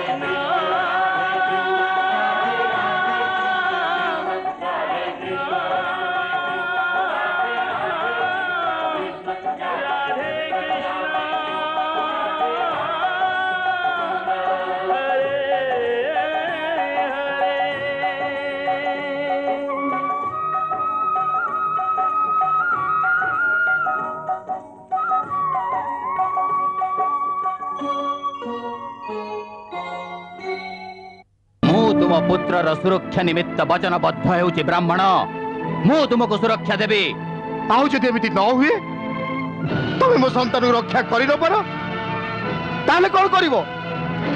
ମୁଁ ତୁମ ପୁତ୍ରର ସୁରକ୍ଷା ନିମିତ୍ତ ବଚନବଦ୍ଧ ହେଉଛି ବ୍ରାହ୍ମଣ। ମୁଁ ତୁମକୁ ସୁରକ୍ଷା ଦେବି। ଆଉ ଯଦି ଏମିତି ନ ହୁଏ ତମେ ମୋ ସନ୍ତାନକୁ ରକ୍ଷା କରିନପାର ତାହେଲେ କଣ କରିବ?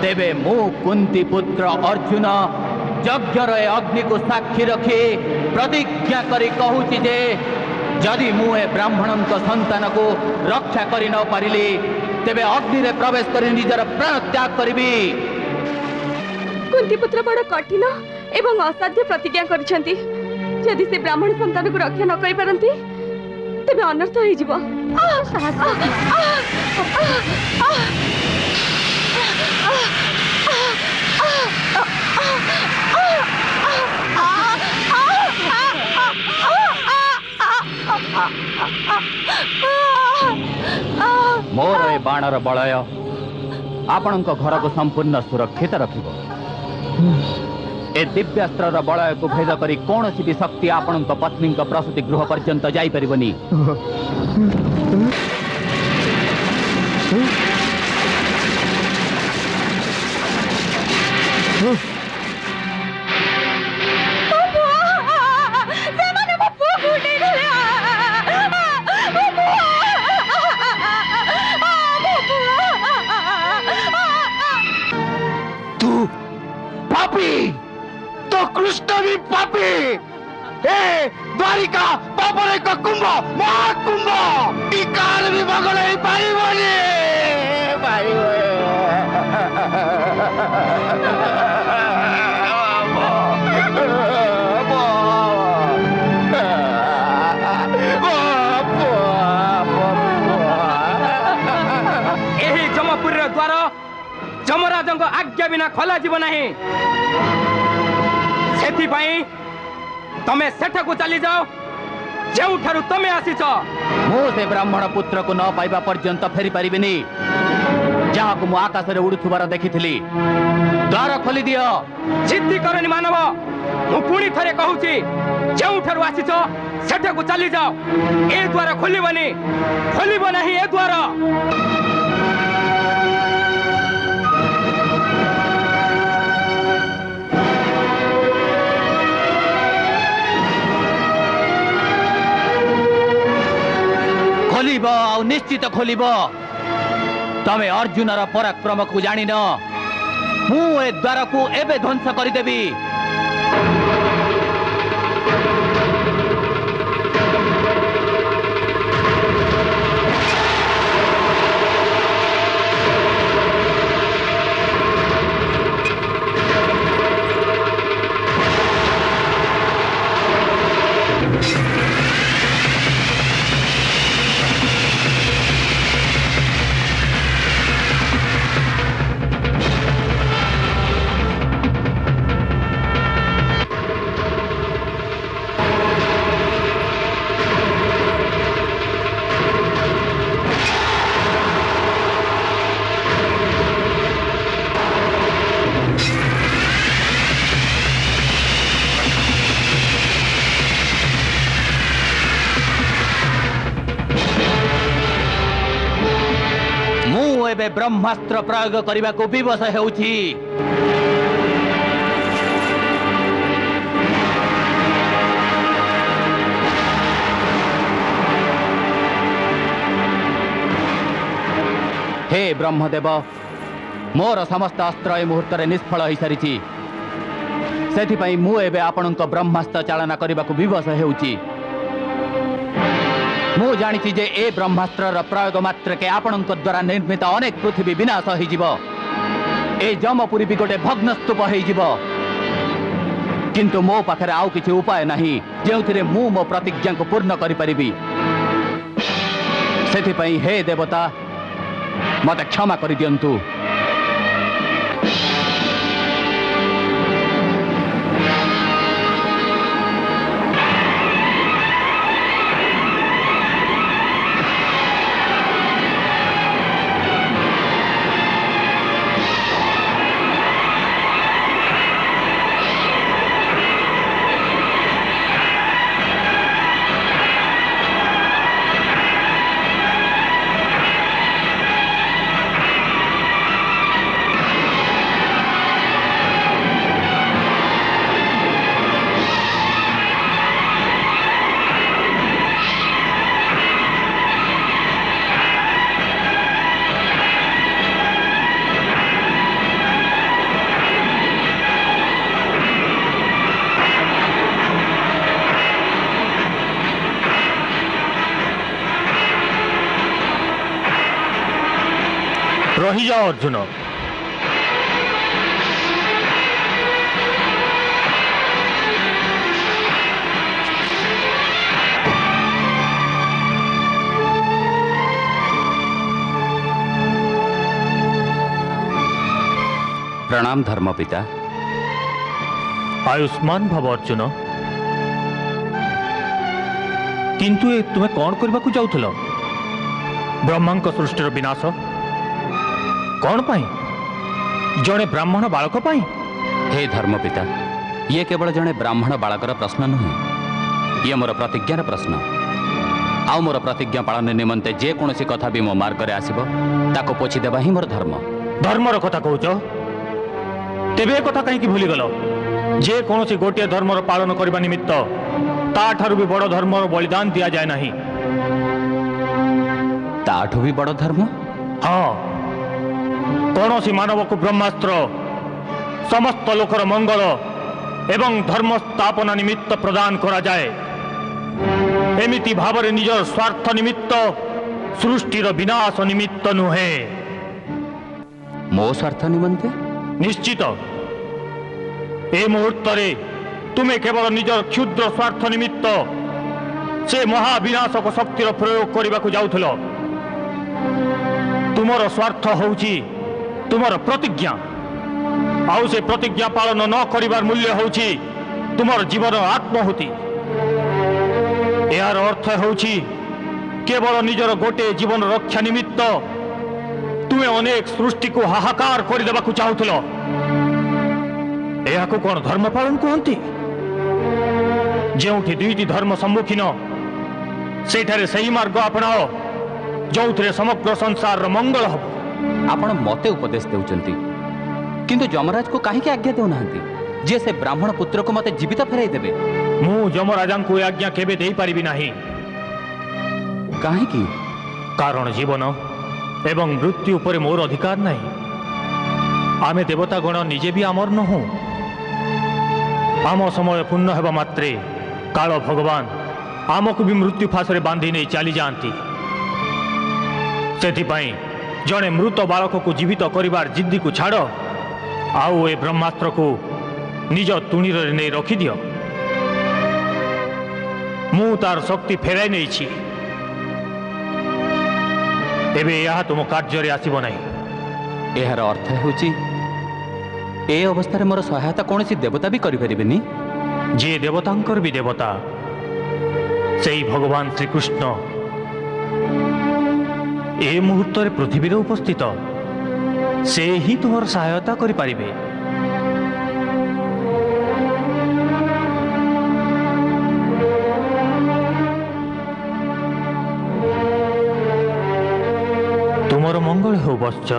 ତେବେ ମୁଁ କୁନ୍ତି ପୁତ୍ର ଅର୍ଜୁନ ଯଜ୍ଞର ଏ ଅଗ୍ନିକୁ ସାକ୍ଷୀ ରଖି ପ୍ରତିଜ୍ଞା କରି କହୁଛି ଯେ ଯଦି ମୁଁ ଏ ବ୍ରାହ୍ମଣଙ୍କ ସନ୍ତାନକୁ ରକ୍ଷା କରି ନ ପାରିଲି ତେବେ ଅଗ୍ନିରେ ପ୍ରବେଶ କରି ନିଜର ପ୍ରାଣ ତ୍ୟାଗ କରିବି। କୁନ୍ତି ପୁତ୍ର ବଡ଼ କଠିନ ଏବଂ ଅସାଧ୍ୟ ପ୍ରତିଜ୍ଞା କରିଛନ୍ତି। ଯଦି ସେ ବ୍ରାହ୍ମଣ ସନ୍ତାନକୁ ରକ୍ଷା ନ କରିପାରନ୍ତି ତେବେ ଅନର୍ଥ ହେଇଯିବ। ମୋର ଏ ବାଣର ବଳୟ ଆପଣଙ୍କ ଘରକୁ ସମ୍ପୂର୍ଣ୍ଣ ସୁରକ୍ଷିତ ରଖିବ। ଏ ଦିବ୍ୟାସ୍ତ୍ରର ବଳୟକୁ ଭେଦ କରି କୌଣସି ବି ଶକ୍ତି ଆପଣଙ୍କ ପତ୍ନୀଙ୍କ ପ୍ରସୂତି ଗୃହ ପର୍ଯ୍ୟନ୍ତ ଯାଇପାରିବନି। ତୁ ପାପୀ, ତ କୃଷ୍ଣ ବି ପାପୀ। ଏ ଦ୍ୱାରିକା ପାପର ଏକ କୁମ୍ଭ, ମହାକୁମ୍ଭ। ଟିକାର ବି ମଙ୍ଗଳ ହେଇପାରିବନି। ଏହି ଯମପୁରୀର ଦ୍ୱାର ଯମରାଜଙ୍କ ଆଜ୍ଞା ବିନା ଖୋଲାଯିବ ନାହିଁ। ସେଥିପାଇଁ ତମେ ସେଠାକୁ ଚାଲିଯାଅ ଯେଉଁଠାରୁ ତମେ ଆସିଛ। ମୁଁ ସେ ବ୍ରାହ୍ମଣ ପୁତ୍ରକୁ ନ ପାଇବା ପର୍ଯ୍ୟନ୍ତ ଫେରି ପାରିବିନି ଯାହାକୁ ମୁଁ ଆକାଶରେ ଉଡୁଥିବାର ଦେଖିଥିଲି। ଦ୍ୱାର ଖୋଲି ଦିଅ। ଜିଦ୍ଦି କରନି ମାନବ, ମୁଁ ପୁଣି ଥରେ କହୁଛି ଯେଉଁଠାରୁ ଆସିଛ ସେଠାକୁ ଚାଲିଯାଅ। ଏ ଦ୍ୱାର ଖୋଲିବନି, ଖୋଲିବ ନାହିଁ ଏ ଦ୍ୱାର। ଖୋଲିବ, ଆଉ ନିଶ୍ଚିତ ଖୋଲିବ। ତମେ ଅର୍ଜୁନର ପରାକ୍ରମକୁ ଜାଣିନ। ମୁଁ ଏ ଦ୍ୱାରକୁ ଏବେ ଧ୍ୱଂସ କରିଦେବି। ଏବେ ବ୍ରହ୍ମାସ୍ତ୍ର ପ୍ରୟୋଗ କରିବାକୁ ବିବଶ ହେଉଛି। ବ୍ରହ୍ମଦେବ ମୋର ସମସ୍ତ ଅସ୍ତ୍ର ଏ ମୁହୂର୍ତ୍ତରେ ନିଷ୍ଫଳ ହୋଇସାରିଛି। ସେଥିପାଇଁ ମୁଁ ଏବେ ଆପଣଙ୍କ ବ୍ରହ୍ମାସ୍ତ୍ର ଚାଳନା କରିବାକୁ ବିବଶ ହେଉଛି। ମୁଁ ଜାଣିଛି ଯେ ଏ ବ୍ରହ୍ମାସ୍ତ୍ରର ପ୍ରୟୋଗ ମାତ୍ରକେ ଆପଣଙ୍କ ଦ୍ୱାରା ନିର୍ମିତ ଅନେକ ପୃଥିବୀ ବିନାଶ ହୋଇଯିବ। ଏ ଯମପୁରୀ ବି ଗୋଟେ ଭଗ୍ନସ୍ତୂପ ହୋଇଯିବ। କିନ୍ତୁ ମୋ ପାଖରେ ଆଉ କିଛି ଉପାୟ ନାହିଁ ଯେଉଁଥିରେ ମୁଁ ମୋ ପ୍ରତିଜ୍ଞାକୁ ପୂର୍ଣ୍ଣ କରିପାରିବି। ସେଥିପାଇଁ ହେ ଦେବତା, ମୋତେ କ୍ଷମା କରିଦିଅନ୍ତୁ। ରହିଯାଅ ଅର୍ଜୁନ। ପ୍ରଣାମ ଧର୍ମ ପିତା। ଆୟୁଷ୍ମାନ ଭବ ଅର୍ଜୁନ। କିନ୍ତୁ ଏ ତୁମେ କ'ଣ କରିବାକୁ ଯାଉଥିଲ? ବ୍ରହ୍ମାଙ୍କ ସୃଷ୍ଟିର ବିନାଶ କ'ଣ ପାଇଁ? ଜଣେ ବ୍ରାହ୍ମଣ ବାଳକ ପାଇଁ? ହେ ଧର୍ମ ପିତା, ଇଏ କେବଳ ଜଣେ ବ୍ରାହ୍ମଣ ବାଳକର ପ୍ରଶ୍ନ ନୁହେଁ, ଇଏ ମୋର ପ୍ରତିଜ୍ଞାର ପ୍ରଶ୍ନ। ଆଉ ମୋର ପ୍ରତିଜ୍ଞା ପାଳନ ନିମନ୍ତେ ଯେକୌଣସି କଥା ବି ମୋ ମାର୍ଗରେ ଆସିବ ତାକୁ ପୋଛିଦେବା ହିଁ ମୋର ଧର୍ମ। ଧର୍ମର କଥା କହୁଛ? ତେବେ ଏ କଥା କାହିଁକି ଭୁଲିଗଲ? ଯେକୌଣସି ଗୋଟିଏ ଧର୍ମର ପାଳନ କରିବା ନିମିତ୍ତ ତାଠାରୁ ବି ବଡ଼ ଧର୍ମର ବଳିଦାନ ଦିଆଯାଏ ନାହିଁ। ତାଠୁ ବି ବଡ଼ ଧର୍ମ? ହଁ, କୌଣସି ମାନବକୁ ବ୍ରହ୍ମାସ୍ତ୍ର ସମସ୍ତ ଲୋକର ମଙ୍ଗଳ ଏବଂ ଧର୍ମ ସ୍ଥାପନା ନିମିତ୍ତ ପ୍ରଦାନ କରାଯାଏ। ଏମିତି ଭାବରେ ନିଜର ସ୍ୱାର୍ଥ ନିମିତ୍ତ, ସୃଷ୍ଟିର ବିନାଶ ନିମିତ୍ତ ନୁହେଁ। ମୋ ସ୍ୱାର୍ଥ ନିମନ୍ତେ? ନିଶ୍ଚିତ। ଏ ମୁହୂର୍ତ୍ତରେ ତୁମେ କେବଳ ନିଜର କ୍ଷୁଦ୍ର ସ୍ୱାର୍ଥ ନିମିତ୍ତ ସେ ମହାବିନାଶକ ଶକ୍ତିର ପ୍ରୟୋଗ କରିବାକୁ ଯାଉଥିଲ। ତୁମର ସ୍ୱାର୍ଥ ହେଉଛି ତୁମର ପ୍ରତିଜ୍ଞା, ଆଉ ସେ ପ୍ରତିଜ୍ଞା ପାଳନ ନ କରିବାର ମୂଲ୍ୟ ହେଉଛି ତୁମର ଜୀବନ ଆତ୍ମହୁତି। ଏହାର ଅର୍ଥ ହେଉଛି କେବଳ ନିଜର ଗୋଟିଏ ଜୀବନ ରକ୍ଷା ନିମିତ୍ତ ତୁମେ ଅନେକ ସୃଷ୍ଟିକୁ ହାହାକାର କରିଦେବାକୁ ଚାହୁଁଥିଲ। ଏହାକୁ କ'ଣ ଧର୍ମ ପାଳନ କୁହନ୍ତି? ଯେଉଁଠି ଦୁଇଟି ଧର୍ମ ସମ୍ମୁଖୀନ ସେଠାରେ ସେହି ମାର୍ଗ ଆପଣାଅ ଯେଉଁଥିରେ ସମଗ୍ର ସଂସାରର ମଙ୍ଗଳ ହେବ। ଆପଣ ମୋତେ ଉପଦେଶ ଦେଉଛନ୍ତି, କିନ୍ତୁ ଯମରାଜକୁ କାହିଁକି ଆଜ୍ଞା ଦେଉନାହାନ୍ତି ଯେ ସେ ବ୍ରାହ୍ମଣ ପୁତ୍ରକୁ ମୋତେ ଜୀବିତ ଫେରାଇ ଦେବେ? ମୁଁ ଯମରାଜାଙ୍କୁ ଏ ଆଜ୍ଞା କେବେ ଦେଇପାରିବି ନାହିଁ। କାହିଁକି? କାରଣ ଜୀବନ ଏବଂ ମୃତ୍ୟୁ ଉପରେ ମୋର ଅଧିକାର ନାହିଁ। ଆମେ ଦେବତାଗଣ ନିଜେ ବି ଆମର ନୁହଁ। ଆମ ସମୟ ପୂର୍ଣ୍ଣ ହେବା ମାତ୍ରେ କାଳ ଭଗବାନ ଆମକୁ ବି ମୃତ୍ୟୁ ଫାଶରେ ବାନ୍ଧି ନେଇ ଚାଲିଯାଆନ୍ତି। ସେଥିପାଇଁ ଜଣେ ମୃତ ବାଳକକୁ ଜୀବିତ କରିବାର ଜିଦ୍ଦିକୁ ଛାଡ଼, ଆଉ ଏ ବ୍ରହ୍ମାସ୍ତ୍ରକୁ ନିଜ ତୁଣୀରରେ ନେଇ ରଖିଦିଅ। ମୁଁ ତାର ଶକ୍ତି ଫେରାଇ ନେଇଛି। ଏବେ ଏହା ତୁମ କାର୍ଯ୍ୟରେ ଆସିବ ନାହିଁ। ଏହାର ଅର୍ଥ ହେଉଛି ଏ ଅବସ୍ଥାରେ ମୋର ସହାୟତା କୌଣସି ଦେବତା ବି କରିପାରିବେନି? ଯିଏ ଦେବତାଙ୍କର ବି ଦେବତା, ସେଇ ଭଗବାନ ଶ୍ରୀକୃଷ୍ଣ ଏ ମୁହୂର୍ତ୍ତରେ ପୃଥିବୀରେ ଉପସ୍ଥିତ। ସେ ହିଁ ତୁମର ସହାୟତା କରିପାରିବେ। ତୁମର ମଙ୍ଗଳ ହେଉ ବତ୍ସ।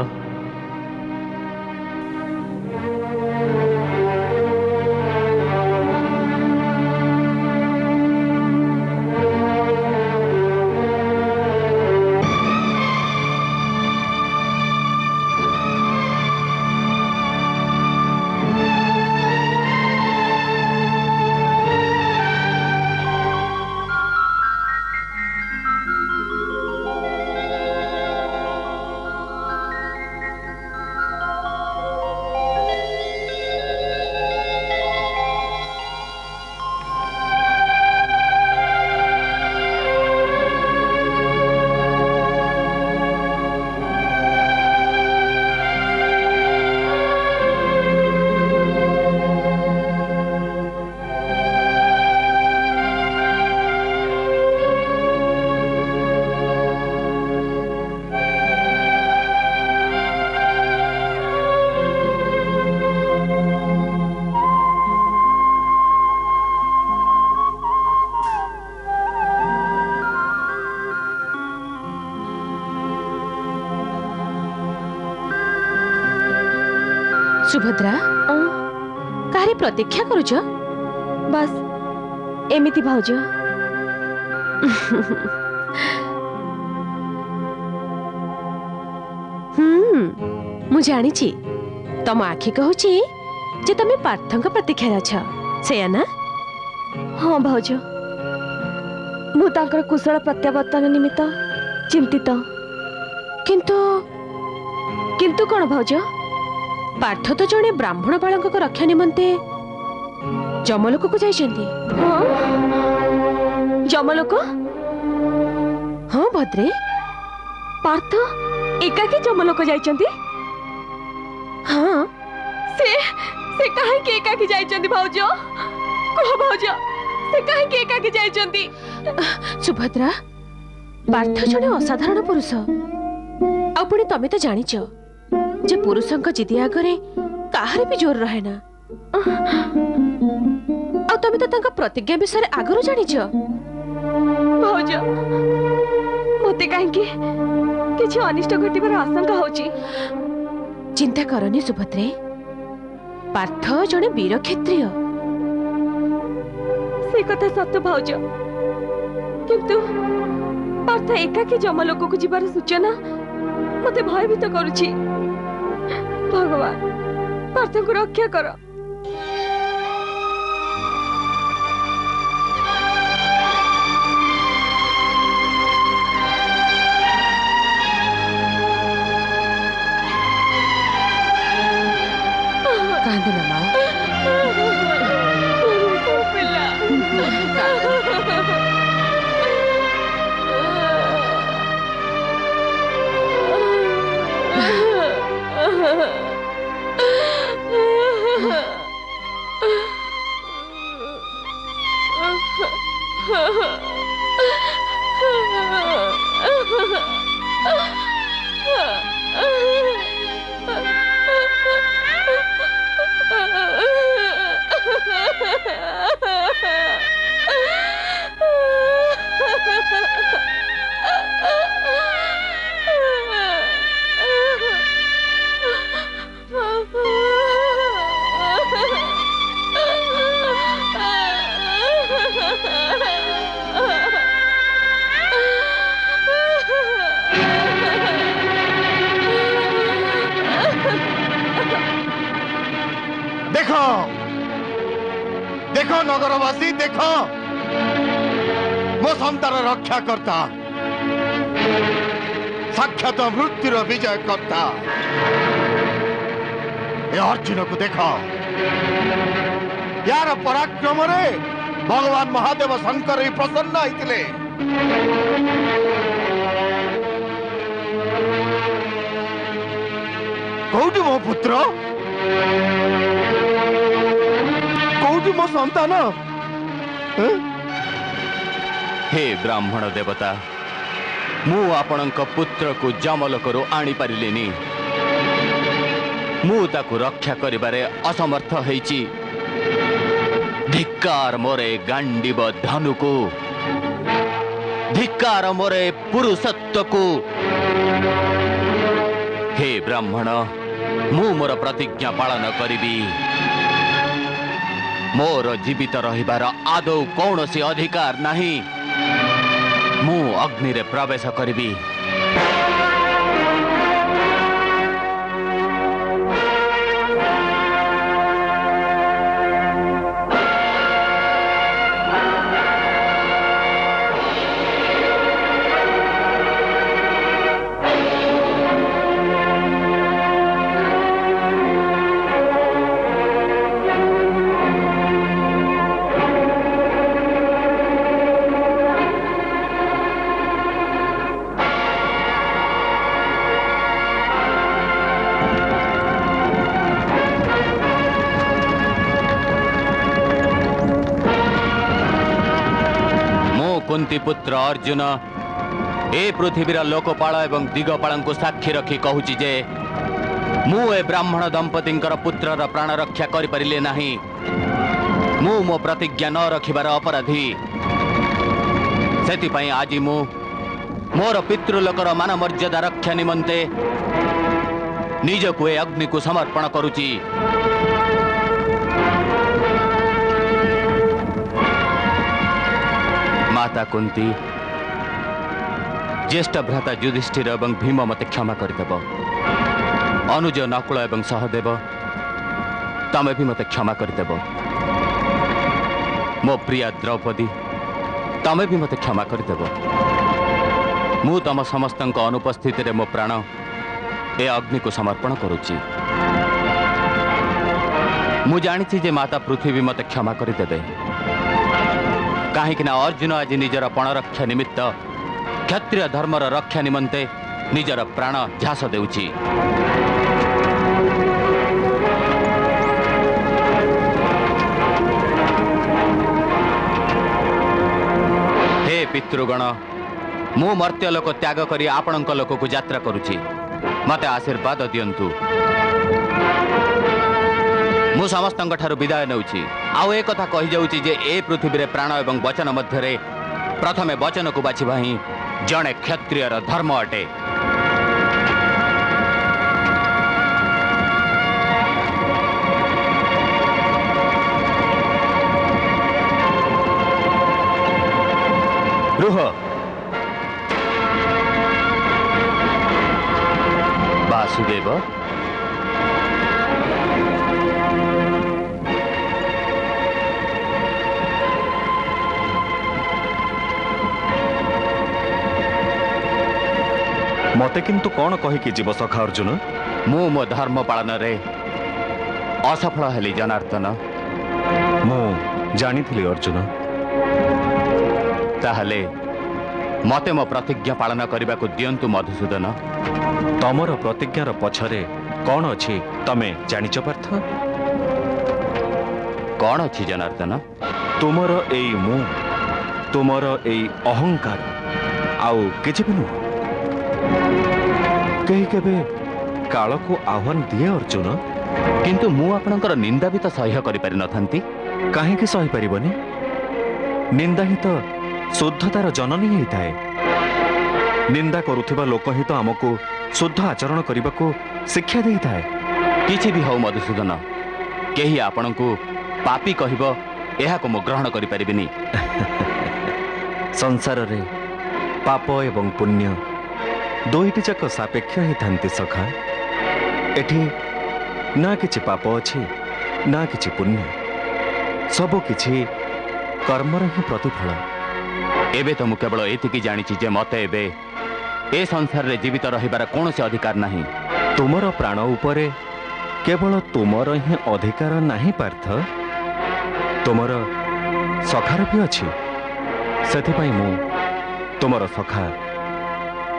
ସୁଭଦ୍ରା କାହାରି ପ୍ରତୀକ୍ଷା କରୁଛ? ବାସ୍ ଏମିତି ଭାଉଜ। ମୁଁ ଜାଣିଛି ତମ ଆଖି କହୁଛି ଯେ ତମେ ପାର୍ଥଙ୍କ ପ୍ରତୀକ୍ଷାରେ ଅଛ, ସେଇଆ ନା? ହଁ ଭାଉଜ, ମୁଁ ତାଙ୍କର କୁଶଳ ପ୍ରତ୍ୟାବର୍ତ୍ତନ ନିମିତ୍ତ ଚିନ୍ତିତ। କିନ୍ତୁ କିନ୍ତୁ କ'ଣ ଭାଉଜ? ପାର୍ଥ ତ ଜଣେ ବ୍ରାହ୍ମଣ ବାଳକଙ୍କ ରକ୍ଷା ନିମନ୍ତେ ଯମଲୋକକୁ ଯାଇଛନ୍ତି। ହଁ, ଯମଲୋକ? ହଁ ଭଦ୍ରେ, ପାର୍ଥ ଏକାକୀ ଯମଲୋକ ଯାଇଛନ୍ତି? ହଁ। ସେ କାହିଁକି ଏକାକୀ ଯାଇଛନ୍ତି ଭାଉଜ? କୁହ ଭାଉଜ, ସେ କାହିଁକି ଏକାକୀ ଯାଇଛନ୍ତି? ସୁଭଦ୍ରା, ପାର୍ଥ ଜଣେ ଅସାଧାରଣ ପୁରୁଷ। ଆଉ ପୁଣି ତମେ ତ ଜାଣିଛ ଯେ ପୁରୁଷଙ୍କ ଜିଦି ଆଗରେ କାହାର ବି ଜୋର ରହେ ନା। ଆଉ ତମେ ତ ତାଙ୍କ ପ୍ରତିଜ୍ଞା ବିଷୟରେ ଆଗରୁ ଜାଣିଛ। ଭାଉଜ, ମତେ କାହିଁକି କିଛି ଅନିଷ୍ଟ ଘଟିବାର ଆଶଙ୍କା ହଉଛି। ଚିନ୍ତା କରନି ସୁଭଦ୍ରେ, ପାର୍ଥ ଜଣେ ବୀର କ୍ଷତ୍ରିୟ। ସେ କଥା ସତ ଭାଉଜ, କିନ୍ତୁ ପାର୍ଥ ଏକାକୀ ଯମଲୋକକୁ ଯିବାର ସୂଚନା ମତେ ଭୟଭୀତ କରୁଛି। ଭଗବାନ, ପାର୍ଥଙ୍କୁ ରକ୍ଷା କର। କାନ୍ଦନା ମା, ଦେଖ ଦେଖ ନଗରବାସୀ, ଦେଖ ମୋ ସନ୍ତାନ ରକ୍ଷା କର୍ତ୍ତା, ସାକ୍ଷାତ ମୃତ୍ୟୁର ବିଜୟ କର୍ତ୍ତା ଏ ଅର୍ଜୁନକୁ ଦେଖ। ୟାର ପରାକ୍ରମରେ ଭଗବାନ ମହାଦେବ ଶଙ୍କର ବି ପ୍ରସନ୍ନ ହେଇଥିଲେ। କୋଉଠି ମୋ ପୁତ୍ର? କୋଉଠି ମୋ ସନ୍ତାନ? हे ब्राह्मण देवता, मु आपणक पुत्र को जमलोकरू आनी पारिलेनी। मु ताकू रक्षा करिबारे असमर्थ हेछि। धिक्कार मोरे गांडीब धनु को, धिक्कार मोरे पुरुषत्व को। हे ब्राह्मण, मु मोर प्रतिज्ञा पालन करिबी। मोर जीवित रहिबार आदौ कौनसी अधिकार नहीं। मु अग्नि रे प्रवेश करिबी। कुंती पुत्र अर्जुन ए पृथ्वीर लोकपाल एवं दिगपाल को साक्षी रखी कहूची जे मु ए ब्राह्मण दंपति पुत्रर प्राण रक्षा कर पारिले नहीं। मु मो प्रतिज्ञा न रखिबार अपराधी। सेति आज मु मोर पितृलोकर मान मर्यादा रक्षा निमंते ନିଜକୁ ଏ ଅଗ୍ନିକୁ ସମର୍ପଣ କରୁଛି। ମାତା କୁନ୍ତି, ଜ୍ୟେଷ୍ଠ ଭ୍ରାତା ଯୁଧିଷ୍ଠିର ଏବଂ ଭୀମ ମୋତେ କ୍ଷମା କରିଦେବ। ଅନୁଜ ନକୁଳ ଏବଂ ସହଦେବ, ତମେ ବି ମୋତେ କ୍ଷମା କରିଦେବ। ମୋ ପ୍ରିୟା ଦ୍ରୌପଦୀ, ତମେ ବି ମୋତେ କ୍ଷମା କରିଦେବ। ମୁଁ ତମ ସମସ୍ତଙ୍କ ଅନୁପସ୍ଥିତିରେ ମୋ ପ୍ରାଣ ଏ ଅଗ୍ନିକୁ ସମର୍ପଣ କରୁଛି। ମୁଁ ଜାଣିଛି ଯେ ମାତା ପୃଥିବୀ ମୋତେ କ୍ଷମା କରିଦେବେ, କାହିଁକି ନା ଅର୍ଜୁନ ଆଜି ନିଜର ପଣରକ୍ଷା ନିମିତ୍ତ କ୍ଷତ୍ରିୟ ଧର୍ମର ରକ୍ଷା ନିମନ୍ତେ ନିଜର ପ୍ରାଣ ଝାସ ଦେଉଛି। ହେ ପିତୃଗଣ, ମୁଁ ମର୍ତ୍ତ୍ୟଲୋକ ତ୍ୟାଗ କରି ଆପଣଙ୍କ ଲୋକକୁ ଯାତ୍ରା କରୁଛି। ମୋତେ ଆଶୀର୍ବାଦ ଦିଅନ୍ତୁ। ମୁଁ ସମସ୍ତଙ୍କ ଠାରୁ ବିଦାୟ ନେଉଛି। ଆଉ ଏ କଥା କହିଯାଉଛି ଯେ ଏ ପୃଥିବୀରେ ପ୍ରାଣ ଏବଂ ବଚନ ମଧ୍ୟରେ ପ୍ରଥମେ ବଚନକୁ ବାଛିବା ହିଁ ଜଣେ କ୍ଷତ୍ରିୟର ଧର୍ମ ଅଟେ। ରୁହ। ବାସୁଦେବ, ମତେ କିନ୍ତୁ କଣ କହିକି ଯିବ ସଖା ଅର୍ଜୁନ? ମୁଁ ମୋ ଧର୍ମ ପାଳନରେ ଅସଫଳ ହେଲି ଜନାର୍ଦ୍ଦନ। ମୁଁ ଜାଣିଥିଲି ଅର୍ଜୁନ। ତାହେଲେ ମୋତେ ମୋ ପ୍ରତିଜ୍ଞା ପାଳନ କରିବାକୁ ଦିଅନ୍ତୁ ମଧୁସୂଦନ। ତମର ପ୍ରତିଜ୍ଞାର ପଛରେ କଣ ଅଛି ତମେ ଜାଣିଛ ପାର୍ଥ? କଣ ଅଛି ଜନାର୍ଦ୍ଦନ? ତୁମର ଏଇ ମୁଁ, ତୁମର ଏଇ ଅହଙ୍କାର, ଆଉ କିଛି ବି ନୁହଁ। କେହି କେବେ କାଳକୁ ଆହ୍ୱାନ ଦିଏ ଅର୍ଜୁନ? କିନ୍ତୁ ମୁଁ ଆପଣଙ୍କର ନିନ୍ଦା ବି ତ ସହ୍ୟ କରିପାରିନଥାନ୍ତି। କାହିଁକି ସହିପାରିବନି? ନିନ୍ଦା ହିଁ ତ ଶୁଦ୍ଧତାର ଜନନୀ ହେଇଥାଏ। ନିନ୍ଦା କରୁଥିବା ଲୋକ ହିଁ ତ ଆମକୁ ଶୁଦ୍ଧ ଆଚରଣ କରିବାକୁ ଶିକ୍ଷା ଦେଇଥାଏ। କିଛି ବି ହଉ ମଧୁସୂଦନ, କେହି ଆପଣଙ୍କୁ ପାପୀ କହିବ ଏହାକୁ ମୁଁ ଗ୍ରହଣ କରିପାରିବିନି। ସଂସାରରେ ପାପ ଏବଂ ପୁଣ୍ୟ ଦୁଇଟି ଯାକ ସାପେକ୍ଷ ହେଇଥାନ୍ତି ସଖା। ଏଠି ନା କିଛି ପାପ ଅଛି ନା କିଛି ପୁଣ୍ୟ, ସବୁ କିଛି କର୍ମର ହିଁ ପ୍ରତିଫଳ। ଏବେ ତ ମୁଁ କେବଳ ଏତିକି ଜାଣିଛି ଯେ ମୋତେ ଏବେ ଏ ସଂସାରରେ ଜୀବିତ ରହିବାର କୌଣସି ଅଧିକାର ନାହିଁ। ତୁମର ପ୍ରାଣ ଉପରେ କେବଳ ତୁମର ହିଁ ଅଧିକାର ନାହିଁ ପାର୍ଥ, ତୁମର ସଖାର ବି ଅଛି। ସେଥିପାଇଁ ମୁଁ ତୁମର ସଖା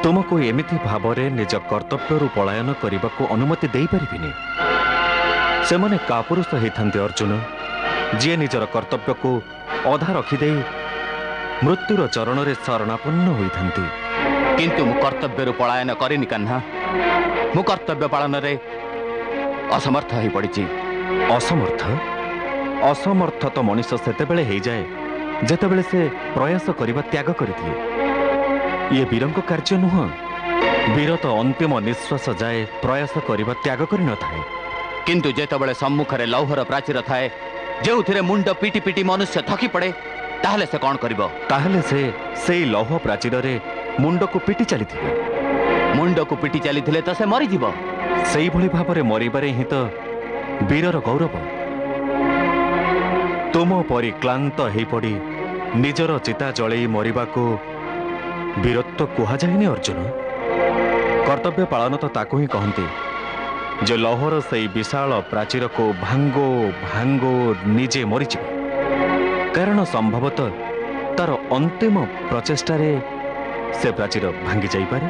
ତୁମକୁ ଏମିତି ଭାବରେ ନିଜ କର୍ତ୍ତବ୍ୟରୁ ପଳାୟନ କରିବାକୁ ଅନୁମତି ଦେଇପାରିବିନି। ସେମାନେ କାପୁରୁଷ ହେଇଥାନ୍ତି ଅର୍ଜୁନ, ଯିଏ ନିଜର କର୍ତ୍ତବ୍ୟକୁ ଅଧା ରଖିଦେଇ ମୃତ୍ୟୁର ଚରଣରେ ଶରଣାପନ୍ନ ହୋଇଥାନ୍ତି। କିନ୍ତୁ ମୁଁ କର୍ତ୍ତବ୍ୟରୁ ପଳାୟନ କରିନି କାହ୍ନା। ମୁଁ କର୍ତ୍ତବ୍ୟ ପାଳନରେ ଅସମର୍ଥ ହୋଇପଡ଼ିଛି। ଅସମର୍ଥ? ଅସମର୍ଥ ତ ମଣିଷ ସେତେବେଳେ ହେଇଯାଏ ଯେତେବେଳେ ସେ ପ୍ରୟାସ କରିବା ତ୍ୟାଗ କରିଦିଏ। ଇଏ ବୀରଙ୍କ କାର୍ଯ୍ୟ ନୁହଁ। ବୀର ତ ଅନ୍ତିମ ନିଶ୍ୱାସ ଯାଏ ପ୍ରୟାସ କରିବା ତ୍ୟାଗ କରିନଥାଏ। କିନ୍ତୁ ଯେତେବେଳେ ସମ୍ମୁଖରେ ଲୌହର ପ୍ରାଚୀର ଥାଏ, ଯେଉଁଥିରେ ମୁଣ୍ଡ ପିଟି ପିଟି ମନୁଷ୍ୟ ଥକି ପଡ଼େ, ତାହେଲେ ସେ କ'ଣ କରିବ? ତାହେଲେ ସେ ସେଇ ଲୌହ ପ୍ରାଚୀରରେ ମୁଣ୍ଡକୁ ପିଟି ଚାଲିଥିବ। ମୁଣ୍ଡକୁ ପିଟି ଚାଲିଥିଲେ ତ ସେ ମରିଯିବ। ସେଇଭଳି ଭାବରେ ମରିବାରେ ହିଁ ତ ବୀରର ଗୌରବ। ତୁମ ପରି କ୍ଳାନ୍ତ ହେଇପଡ଼ି ନିଜର ଚିତା ଜଳେଇ ମରିବାକୁ ବୀରତ୍ୱ କୁହାଯାଏନି ଅର୍ଜୁନ। କର୍ତ୍ତବ୍ୟ ପାଳନ ତ ତାକୁ ହିଁ କହନ୍ତି ଯେ ଲୌହର ସେଇ ବିଶାଳ ପ୍ରାଚୀରକୁ ଭାଙ୍ଗୋ ଭାଙ୍ଗୋ ନିଜେ ମରିଯିବ। କାରଣ ସମ୍ଭବତଃ ତାର ଅନ୍ତିମ ପ୍ରଚେଷ୍ଟାରେ ସେ ପ୍ରାଚୀର ଭାଙ୍ଗି ଯାଇପାରେ।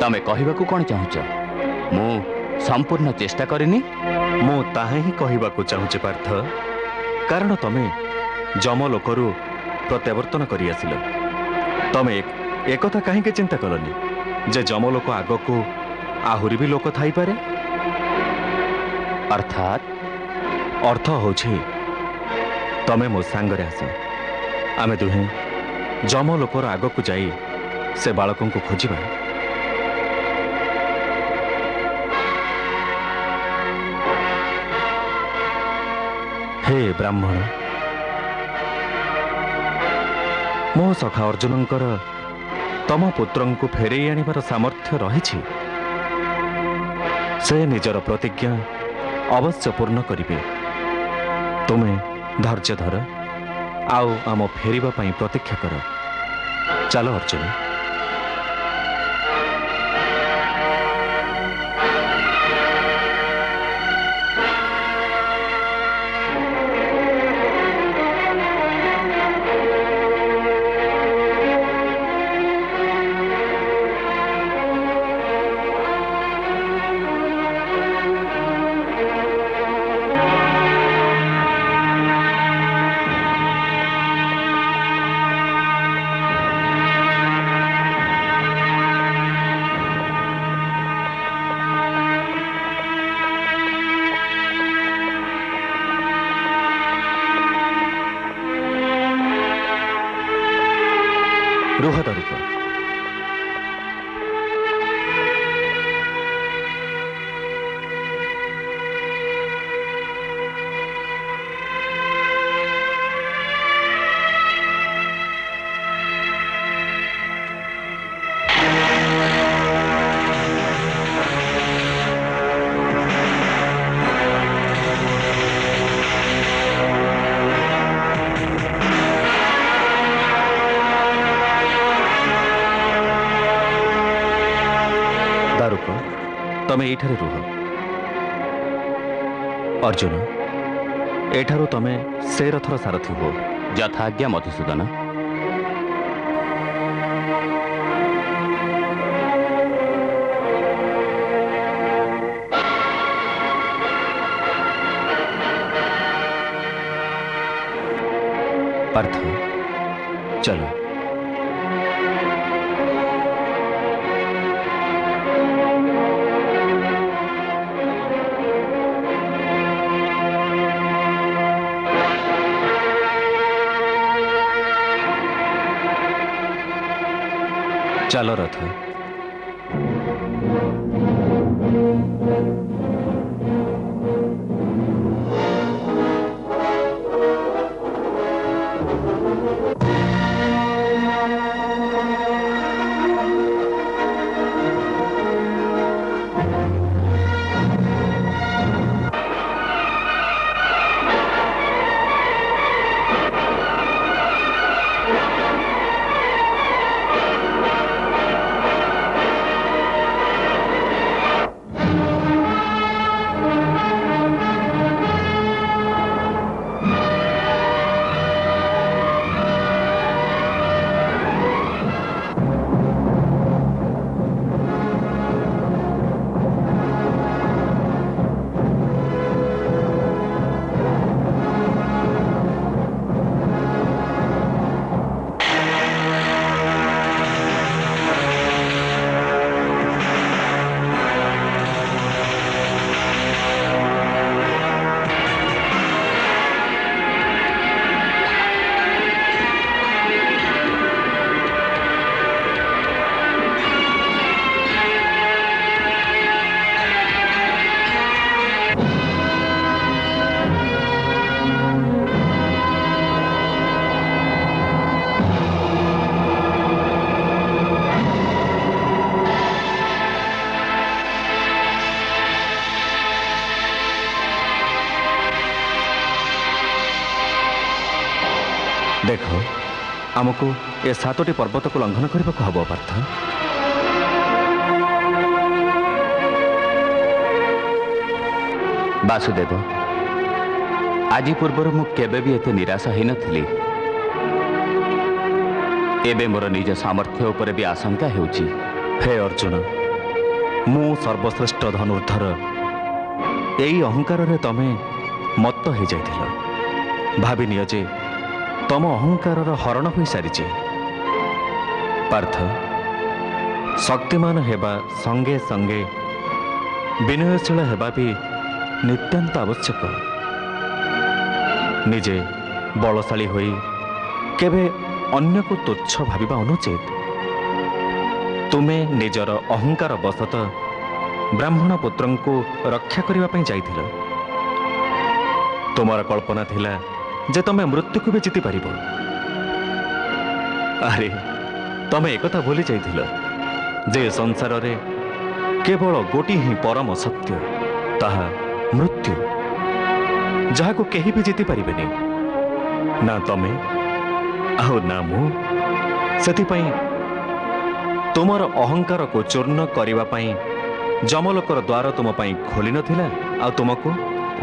ତମେ କହିବାକୁ କ'ଣ ଚାହୁଁଛ? ମୁଁ ସମ୍ପୂର୍ଣ୍ଣ ଚେଷ୍ଟା କରିନି? ମୁଁ ତାହା ହିଁ କହିବାକୁ ଚାହୁଁଛି ପାର୍ଥ। କାରଣ ତମେ ଯମଲୋକରୁ ପ୍ରତ୍ୟାବର୍ତ୍ତନ କରି ଆସିଲ। ତମେ ଏକଥା କାହିଁକି ଚିନ୍ତା କଲନି ଯେ ଯମଲୋକ ଆଗକୁ ଆହୁରି ବି ଲୋକ ଥାଇପାରେ? ଅର୍ଥାତ୍? ଅର୍ଥ ହେଉଛି ତମେ ମୋ ସାଙ୍ଗରେ ଆସ, ଆମେ ଦୁହେଁ ଯମଲୋକର ଆଗକୁ ଯାଇ ସେ ବାଳକଙ୍କୁ ଖୋଜିବା। हे ब्राह्मण, मो सखा अर्जुनंकर तम पुत्रंकु फेरेई आनिबार सामर्थ्य रहिछि। से निजर प्रतिज्ञा अवश्य पूर्ण करिवे। तुमे धैर्य धर, आउ आम फेरिबा पई प्रतीक्षा कर। चलो अर्जुन। रुह दारुक। दारुक, तमे एठारे रुह। अर्जुन, एठारु तमे से रथर सारथी हो। यथाज्ञा मधुसूदन। पार्थ, चलो। चलो रथ। देख, आमको ए 7टी पर्वत को लंघन करने को हब पार्थ। वासुदेव, आज पूर्वर मु केबे भी एते निराश होई नथिली। एबे मोर निज सामर्थ्य उपर भी आशंका हेउची। हे अर्जुन, मु सर्वश्रेष्ठ धनुर्धर एई अहंकार रे तमे मत्त हो जाइथिल। भाबी नियो जे तम अहंकार हरण हो सारी। पार्थ, शक्तिमान हेबा संगे संगे विनयशील हेबा भी नित्यांत आवश्यक। निजे बलशाली होई केबे अन्य को तुच्छ भाविबा अनुचित। तुमे निजर अहंकार बसत ब्राह्मण पुत्रंको रक्षा करने जाइथिल, ତୁମର କଳ୍ପନା ଥିଲା ଯେ ତମେ ମୃତ୍ୟୁକୁ ବି ଜିତି ପାରିବ। ଆରେ ତମେ ଏକଥା ଭୁଲି ଯାଇଥିଲ ଯେ ସଂସାରରେ କେବଳ ଗୋଟିଏ ହିଁ ପରମ ସତ୍ୟ, ତାହା ମୃତ୍ୟୁ, ଯାହାକୁ କେହି ବି ଜିତି ପାରିବେନି, ନା ତମେ ଆଉ ନା ମୁଁ। ସେଥିପାଇଁ ତୁମର ଅହଙ୍କାରକୁ ଚୂର୍ଣ୍ଣ କରିବା ପାଇଁ ଯମଲୋକର ଦ୍ୱାର ତୁମ ପାଇଁ ଖୋଲି ନଥିଲା, ଆଉ ତୁମକୁ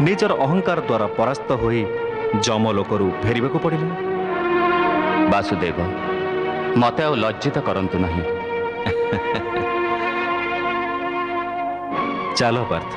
ନିଜର ଅହଙ୍କାର ଦ୍ୱାରା ପରାସ୍ତ ହୋଇ ଯମଲୋକରୁ ଫେରିବାକୁ ପଡ଼ିଲା। ବାସୁଦେବ, ମତେ ଆଉ ଲଜ୍ଜିତ କରନ୍ତୁ ନାହିଁ। ଚାଲ ପାର୍ଥ।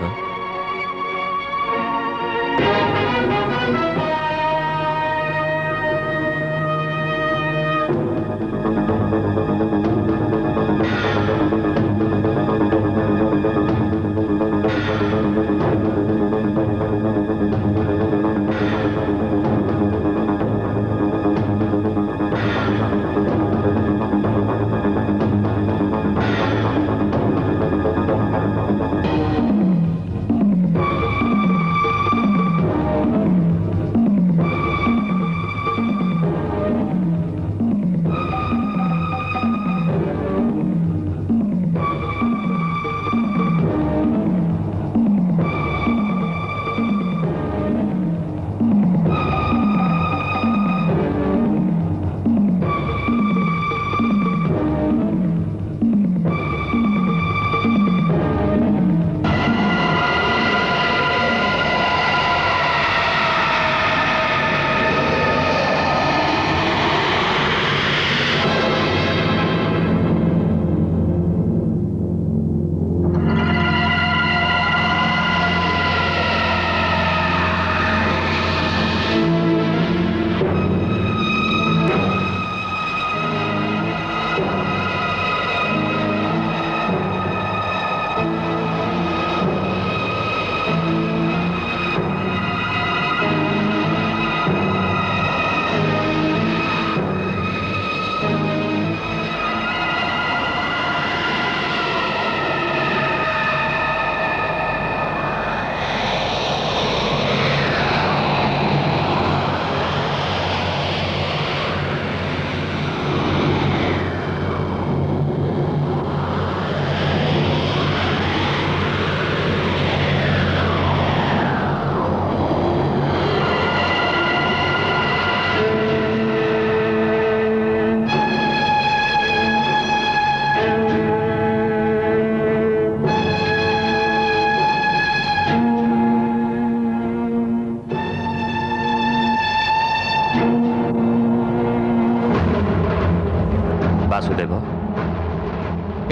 ବାସୁଦେବ,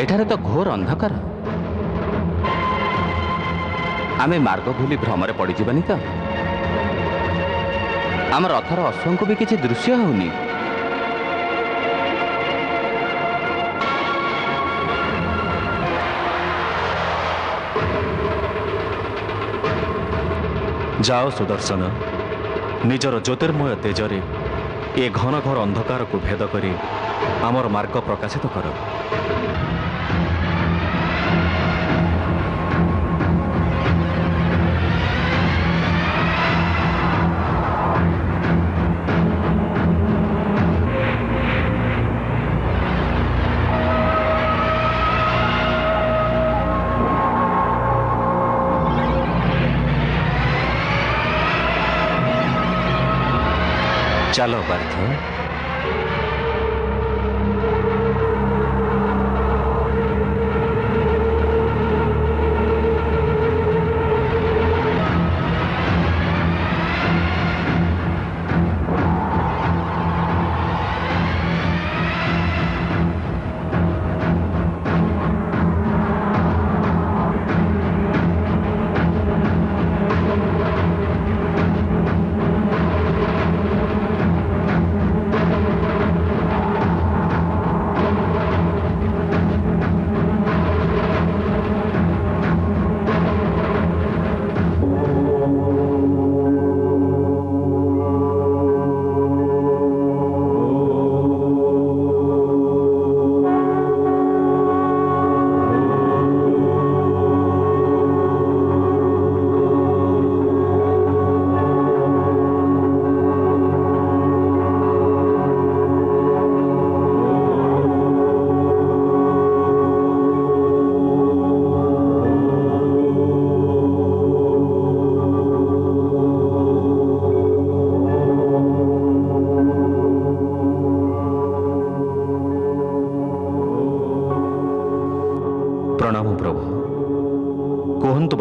ଏଠାରେ ତ ଘୋର ଅନ୍ଧକାର। ଆମେ ମାର୍ଗ ଭୁଲି ଭ୍ରମରେ ପଡ଼ିଯିବାନି ତ? ଆମ ରଥର ଅଶ୍ୱଙ୍କୁ ବି କିଛି ଦୃଶ୍ୟ ହେଉନି। ଯାଅ ସୁଦର୍ଶନ, ନିଜର ଜ୍ୟୋତିର୍ମୟ ତେଜରେ ଏ ଘନ ଘୋର ଅନ୍ଧକାରକୁ ଭେଦ କରି ଆମର ମାର୍ଗ ପ୍ରକାଶିତ କର। ଚାଲ ପାର୍ଥ।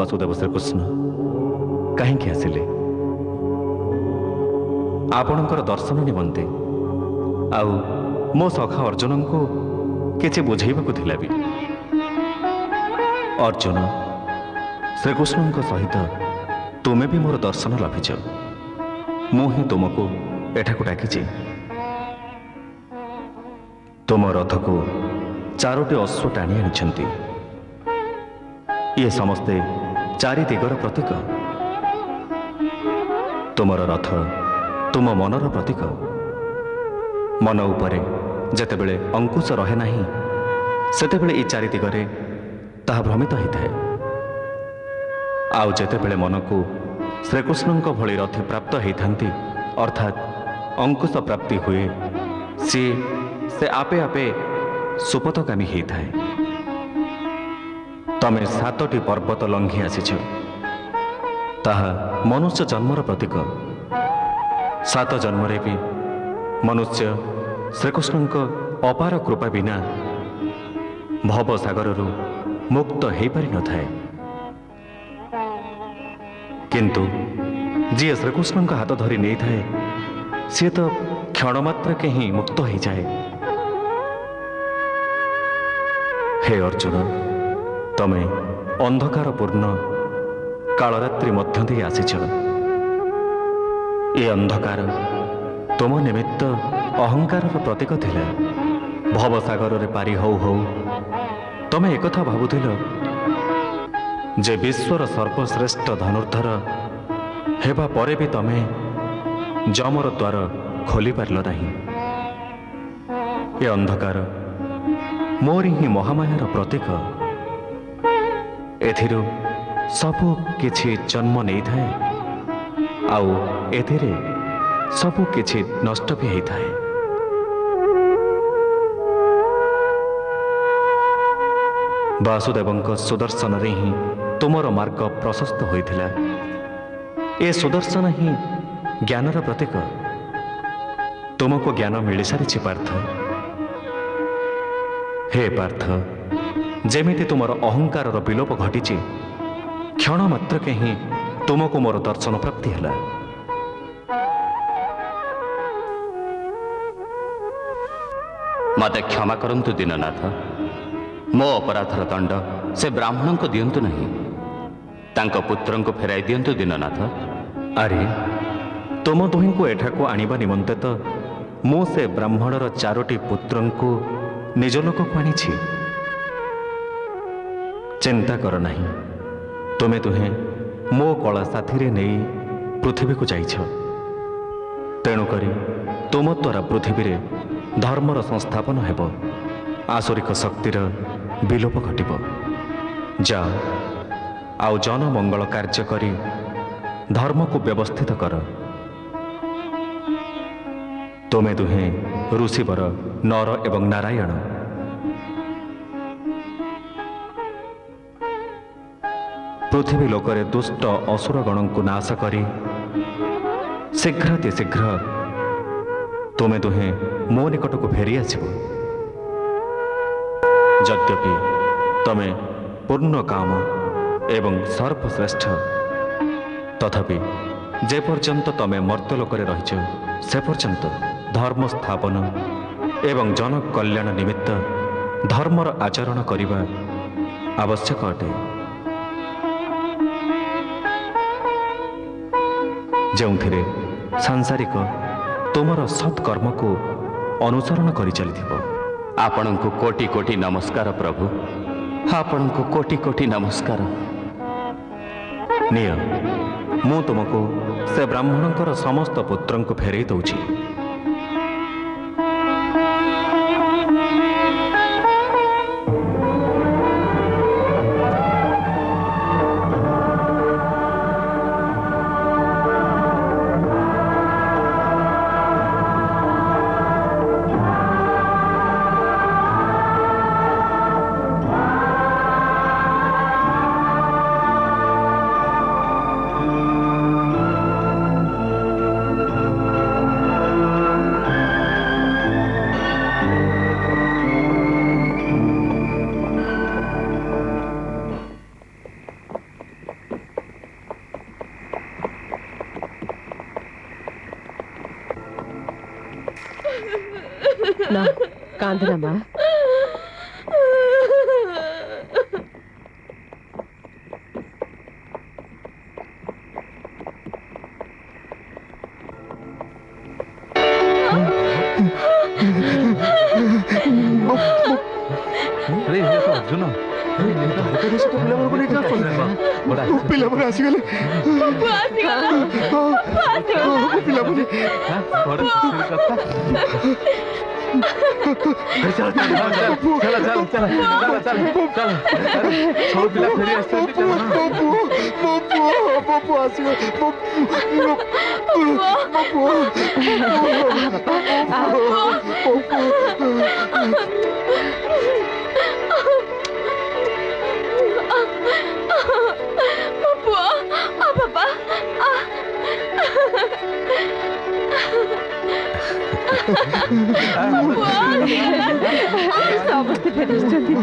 ବାସୁଦେବ ଶ୍ରୀକୃଷ୍ଣ କାହିଁକି ଆସିଲେ? ଆପଣଙ୍କର ଦର୍ଶନ ନିମନ୍ତେ, ଆଉ ମୋ ସଖା ଅର୍ଜୁନଙ୍କୁ କିଛି ବୁଝେଇବାକୁ ଥିଲା ବି। ଅର୍ଜୁନ, ଶ୍ରୀକୃଷ୍ଣଙ୍କ ସହିତ ତୁମେ ବି ମୋର ଦର୍ଶନ ଲଭିଛ। ମୁଁ ହିଁ ତୁମକୁ ଏଠାକୁ ଡାକିଛି। ତୁମ ରଥକୁ 4ଟି ଅଶ୍ୱ ଟାଣି ଆଣିଛନ୍ତି। ଇଏ ସମସ୍ତେ 4 ଦିଗର ପ୍ରତୀକ। ତୁମର ରଥ ତୁମ ମନର ପ୍ରତୀକ। ମନ ଉପରେ ଯେତେବେଳେ ଅଙ୍କୁଶ ରହେ ନାହିଁ, ସେତେବେଳେ ଏଇ 4 ଦିଗରେ ତାହା ଭ୍ରମିତ ହୋଇଥାଏ। ଆଉ ଯେତେବେଳେ ମନକୁ ଶ୍ରୀକୃଷ୍ଣଙ୍କ ଭଳି ରଥି ପ୍ରାପ୍ତ ହୋଇଥାନ୍ତି, ଅର୍ଥାତ୍ ଅଙ୍କୁଶ ପ୍ରାପ୍ତି ହୁଏ, ସେ ଆପେ ଆପେ ସୁପଥଗାମୀ ହୋଇଥାଏ। ତମେ 7ଟି ପର୍ବତ ଲଙ୍ଘି ଆସିଛ। ତାହା ମନୁଷ୍ୟ ଜନ୍ମର ପ୍ରତୀକ। 7 ଜନ୍ମରେ ବି ମନୁଷ୍ୟ ଶ୍ରୀକୃଷ୍ଣଙ୍କ ଅପାର କୃପା ବିନା ଭବସାଗରରୁ ମୁକ୍ତ ହୋଇପାରିନଥାଏ। କିନ୍ତୁ ଯିଏ ଶ୍ରୀକୃଷ୍ଣଙ୍କ ହାତ ଧରି ନେଇଥାଏ, ସିଏ ତ କ୍ଷଣ ମାତ୍ରକେ ହିଁ ମୁକ୍ତ ହୋଇଯାଏ। ହେ ଅର୍ଜୁନ, ତମେ ଅନ୍ଧକାରପୂର୍ଣ୍ଣ କାଳରାତ୍ରି ମଧ୍ୟ ଦେଇ ଆସିଛ। ଏ ଅନ୍ଧକାର ତୁମ ନିମିତ୍ତ ଅହଙ୍କାରର ପ୍ରତୀକ ଥିଲା। ଭବସାଗରରେ ପାରି ହଉ ହଉ ତମେ ଏକଥା ଭାବୁଥିଲ ଯେ ବିଶ୍ୱର ସର୍ବଶ୍ରେଷ୍ଠ ଧନୁର୍ଦ୍ଧର ହେବା ପରେ ବି ତମେ ଯମର ଦ୍ୱାର ଖୋଲିପାରିଲ ନାହିଁ। ଏ ଅନ୍ଧକାର ମୋରି ହିଁ ମହାମାୟାର ପ୍ରତୀକ। ଏଥିରୁ ସବୁ କିଛି ଜନ୍ମ ନେଇଥାଏ, ଆଉ ଏଥିରେ ସବୁ କିଛି ନଷ୍ଟ ବି ହେଇଥାଏ। ବାସୁଦେବଙ୍କ ସୁଦର୍ଶନରେ ହିଁ ତୁମର ମାର୍ଗ ପ୍ରଶସ୍ତ ହୋଇଥିଲା। ଏ ସୁଦର୍ଶନ ହିଁ ଜ୍ଞାନର ପ୍ରତୀକ। ତୁମକୁ ଜ୍ଞାନ ମିଳିସାରିଛି ପାର୍ଥ। ହେ ପାର୍ଥ, ଯେମିତି ତୁମର ଅହଙ୍କାରର ବିଲୋପ ଘଟିଛି, କ୍ଷଣ ମାତ୍ରକେ ହିଁ ତୁମକୁ ମୋର ଦର୍ଶନ ପ୍ରାପ୍ତି ହେଲା। ମୋତେ କ୍ଷମା କରନ୍ତୁ ଦୀନନାଥ। ମୋ ଅପରାଧର ଦଣ୍ଡ ସେ ବ୍ରାହ୍ମଣଙ୍କୁ ଦିଅନ୍ତୁ ନାହିଁ, ତାଙ୍କ ପୁତ୍ରଙ୍କୁ ଫେରାଇ ଦିଅନ୍ତୁ ଦୀନନାଥ। ଆରେ, ତୁମ ଦୁହିଁଙ୍କୁ ଏଠାକୁ ଆଣିବା ନିମନ୍ତେ ତ ମୁଁ ସେ ବ୍ରାହ୍ମଣର 4ଟି ପୁତ୍ରଙ୍କୁ ନିଜ ଲୋକକୁ ଆଣିଛି। ଚିନ୍ତା କର ନାହିଁ, ତୁମେ ଦୁହେଁ ମୋ କଳା ସାଥିରେ ନେଇ ପୃଥିବୀକୁ ଯାଇଛ। ତେଣୁକରି ତୁମ ଦ୍ୱାରା ପୃଥିବୀରେ ଧର୍ମର ସଂସ୍ଥାପନ ହେବ, ଆସୁରିକ ଶକ୍ତିର ବିଲୋପ ଘଟିବ। ଯାଅ, ଆଉ ଜନମଙ୍ଗଳ କାର୍ଯ୍ୟ କରି ଧର୍ମକୁ ବ୍ୟବସ୍ଥିତ କର। ତୁମେ ଦୁହେଁ ଋଷିବର, ନର ଏବଂ ନାରାୟଣ। ପୃଥିବୀ ଲୋକରେ ଦୁଷ୍ଟ ଅସୁରଗଣଙ୍କୁ ନାଶ କରି ଶୀଘ୍ରାତିଶୀଘ୍ର ତୁମେ ଦୁହେଁ ମୋ ନିକଟକୁ ଫେରି ଆସିବ। ଯଦ୍ୟପି ତମେ ପୂର୍ଣ୍ଣ କାମ ଏବଂ ସର୍ବଶ୍ରେଷ୍ଠ, ତଥାପି ଯେ ପର୍ଯ୍ୟନ୍ତ ତମେ ମର୍ତ୍ତ୍ୟଲୋକରେ ରହିଛ, ସେ ପର୍ଯ୍ୟନ୍ତ ଧର୍ମ ସ୍ଥାପନ ଏବଂ ଜନକଲ୍ୟାଣ ନିମିତ୍ତ ଧର୍ମର ଆଚରଣ କରିବା ଆବଶ୍ୟକ ଅଟେ। ଯେଉଁଥିରେ ସାଂସାରିକ ତୁମର ସତ୍କର୍ମକୁ ଅନୁସରଣ କରି ଚାଲିଥିବ। ଆପଣଙ୍କୁ କୋଟି କୋଟି ନମସ୍କାର ପ୍ରଭୁ, ଆପଣଙ୍କୁ କୋଟି କୋଟି ନମସ୍କାର। ନିଅ, ମୁଁ ତୁମକୁ ସେ ବ୍ରାହ୍ମଣଙ୍କର ସମସ୍ତ ପୁତ୍ରଙ୍କୁ ଫେରାଇ ଦେଉଛି। ନା କାନ୍ଦନା ମା। ଅର୍ଜୁନ ପିଲାମାନେ ଆସିଗଲେ ପିଲାମାନେ ସମସ୍ତେ ଫେରିଛନ୍ତି।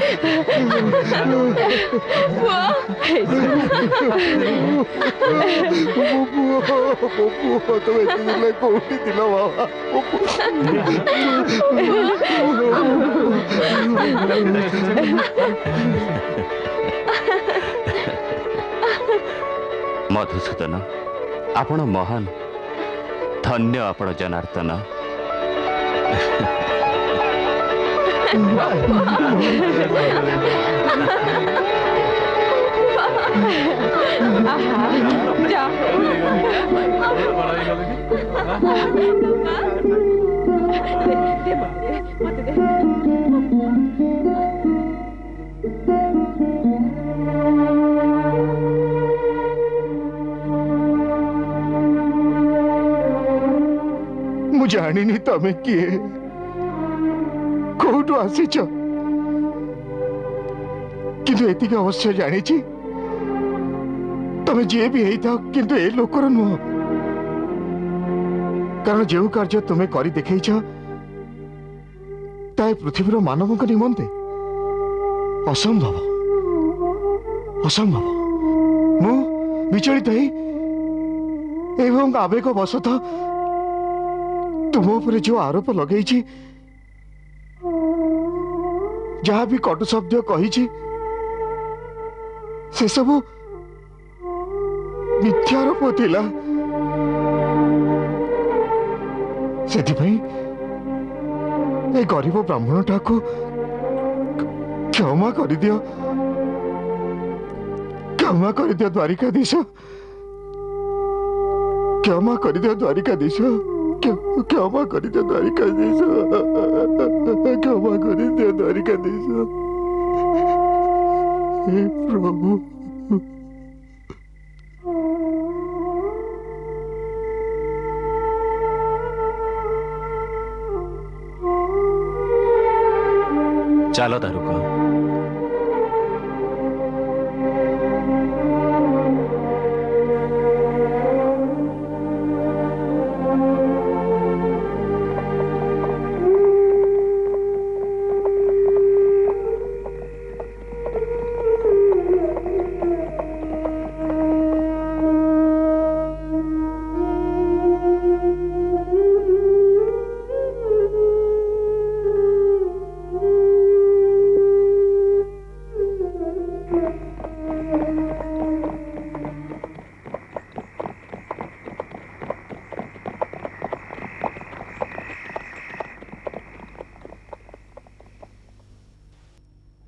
କୋଉଠି ଥିଲ ବାବା? ମଧୁସୂଦନ, ଆପଣ ମହାନ, ଧନ୍ୟ ଆପଣ ଜନାର୍ଦ୍ଦନ। ମୁଁ ଜାଣିନି ତମେ କିଏ, କୋଉଠୁ ଆସିଛ, କିନ୍ତୁ ଏତିକି ଅବଶ୍ୟ ଜାଣିଛି ତମେ ଯିଏ ବି ହେଇଥାଅ କିନ୍ତୁ ଏ ଲୋକର ନୁହଁ। କାରଣ ଯେଉଁ କାର୍ଯ୍ୟ ତୁମେ କରି ଦେଖେଇଛ ତାହା ପୃଥିବୀର ମାନବଙ୍କ ନିମନ୍ତେ ଅସମ୍ଭବ ଅସମ୍ଭବ। ମୁଁ ବିଚଳିତ ହେଇ ଏବଂ ଆବେଗ ବଶତଃ ତୁମ ଉପରେ ଯେଉଁ ଆରୋପ ଲଗେଇଛି, ଯାହା ବି କଟୁ ଶବ୍ଦ କହିଛି, ସେସବୁ ମିଥ୍ୟାରୋପ ଥିଲା। ସେଥିପାଇଁ ଏ ଗରିବ ବ୍ରାହ୍ମଣଟାକୁ କ୍ଷମା କରିଦିଅ, କ୍ଷମା କରିଦିଅ ଦ୍ୱାରିକାଧୀଶ, କ୍ଷମା କରିଦିଅ ଦ୍ୱାରିକାଧୀଶ, କ୍ଷମା କରିଦିଅ ଦ୍ୱାରିକାଧୀଶ, କ୍ଷମା କରିଦିଅ ଦ୍ୱାରିକାଧୀଶ। हे प्रभु, ଚାଲ ଦାରୁକ।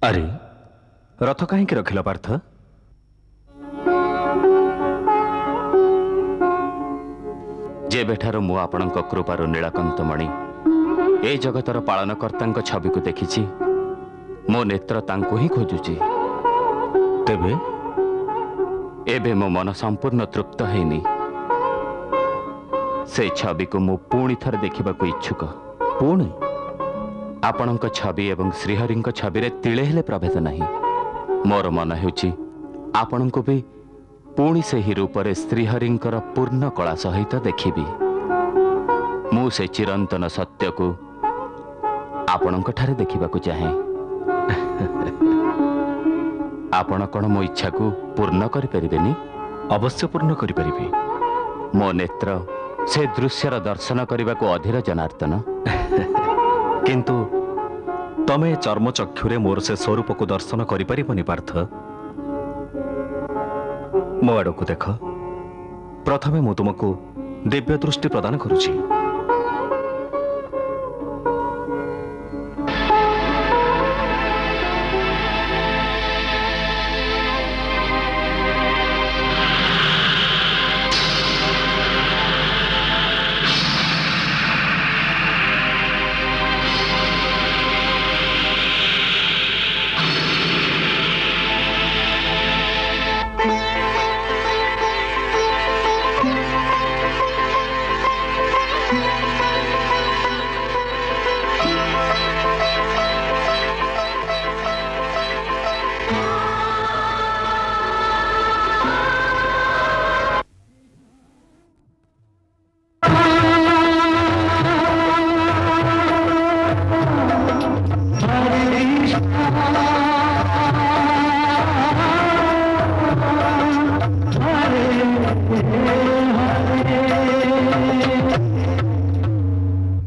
ଆରେ ରଥ କାହିଁକି ରଖିଲ ପାର୍ଥ? ଯେବେଠାରୁ ମୁଁ ଆପଣଙ୍କ କୃପାରୁ ନୀଳକନ୍ତମଣି ଏ ଜଗତର ପାଳନକର୍ତ୍ତାଙ୍କ ଛବିକୁ ଦେଖିଛି, ମୋ ନେତ୍ର ତାଙ୍କୁ ହିଁ ଖୋଜୁଛି। ତେବେ ଏବେ ମୋ ମନ ସମ୍ପୂର୍ଣ୍ଣ ତୃପ୍ତ ହେଇନି। ସେ ଛବିକୁ ମୁଁ ପୁଣି ଥରେ ଦେଖିବାକୁ ଇଚ୍ଛୁକ। ପୁଣି ଆପଣଙ୍କ ଛବି ଏବଂ ଶ୍ରୀହରିଙ୍କ ଛବିରେ ତିଳେ ହେଲେ ପ୍ରଭେଦ ନାହିଁ। ମୋର ମନ ହେଉଛି ଆପଣଙ୍କୁ ବି ପୁଣି ସେହି ରୂପରେ ଶ୍ରୀହରିଙ୍କର ପୂର୍ଣ୍ଣ କଳା ସହିତ ଦେଖିବି। ମୁଁ ସେ ଚିରନ୍ତନ ସତ୍ୟକୁ ଆପଣଙ୍କଠାରେ ଦେଖିବାକୁ ଚାହେଁ। ଆପଣ କ'ଣ ମୋ ଇଚ୍ଛାକୁ ପୂର୍ଣ୍ଣ କରିପାରିବେନି? ଅବଶ୍ୟ ପୂର୍ଣ୍ଣ କରିପାରିବି। ମୋ ନେତ୍ର ସେ ଦୃଶ୍ୟର ଦର୍ଶନ କରିବାକୁ ଅଧୀର ଜନାର୍ଦ୍ଦନ। କିନ୍ତୁ ତମେ ଚର୍ମଚକ୍ଷୁରେ ମୋର ସେ ସ୍ୱରୂପକୁ ଦର୍ଶନ କରିପାରିବନି ପାର୍ଥ। ମୋ ଆଡ଼କୁ ଦେଖ। ପ୍ରଥମେ ମୁଁ ତୁମକୁ ଦିବ୍ୟ ଦୃଷ୍ଟି ପ୍ରଦାନ କରୁଛି।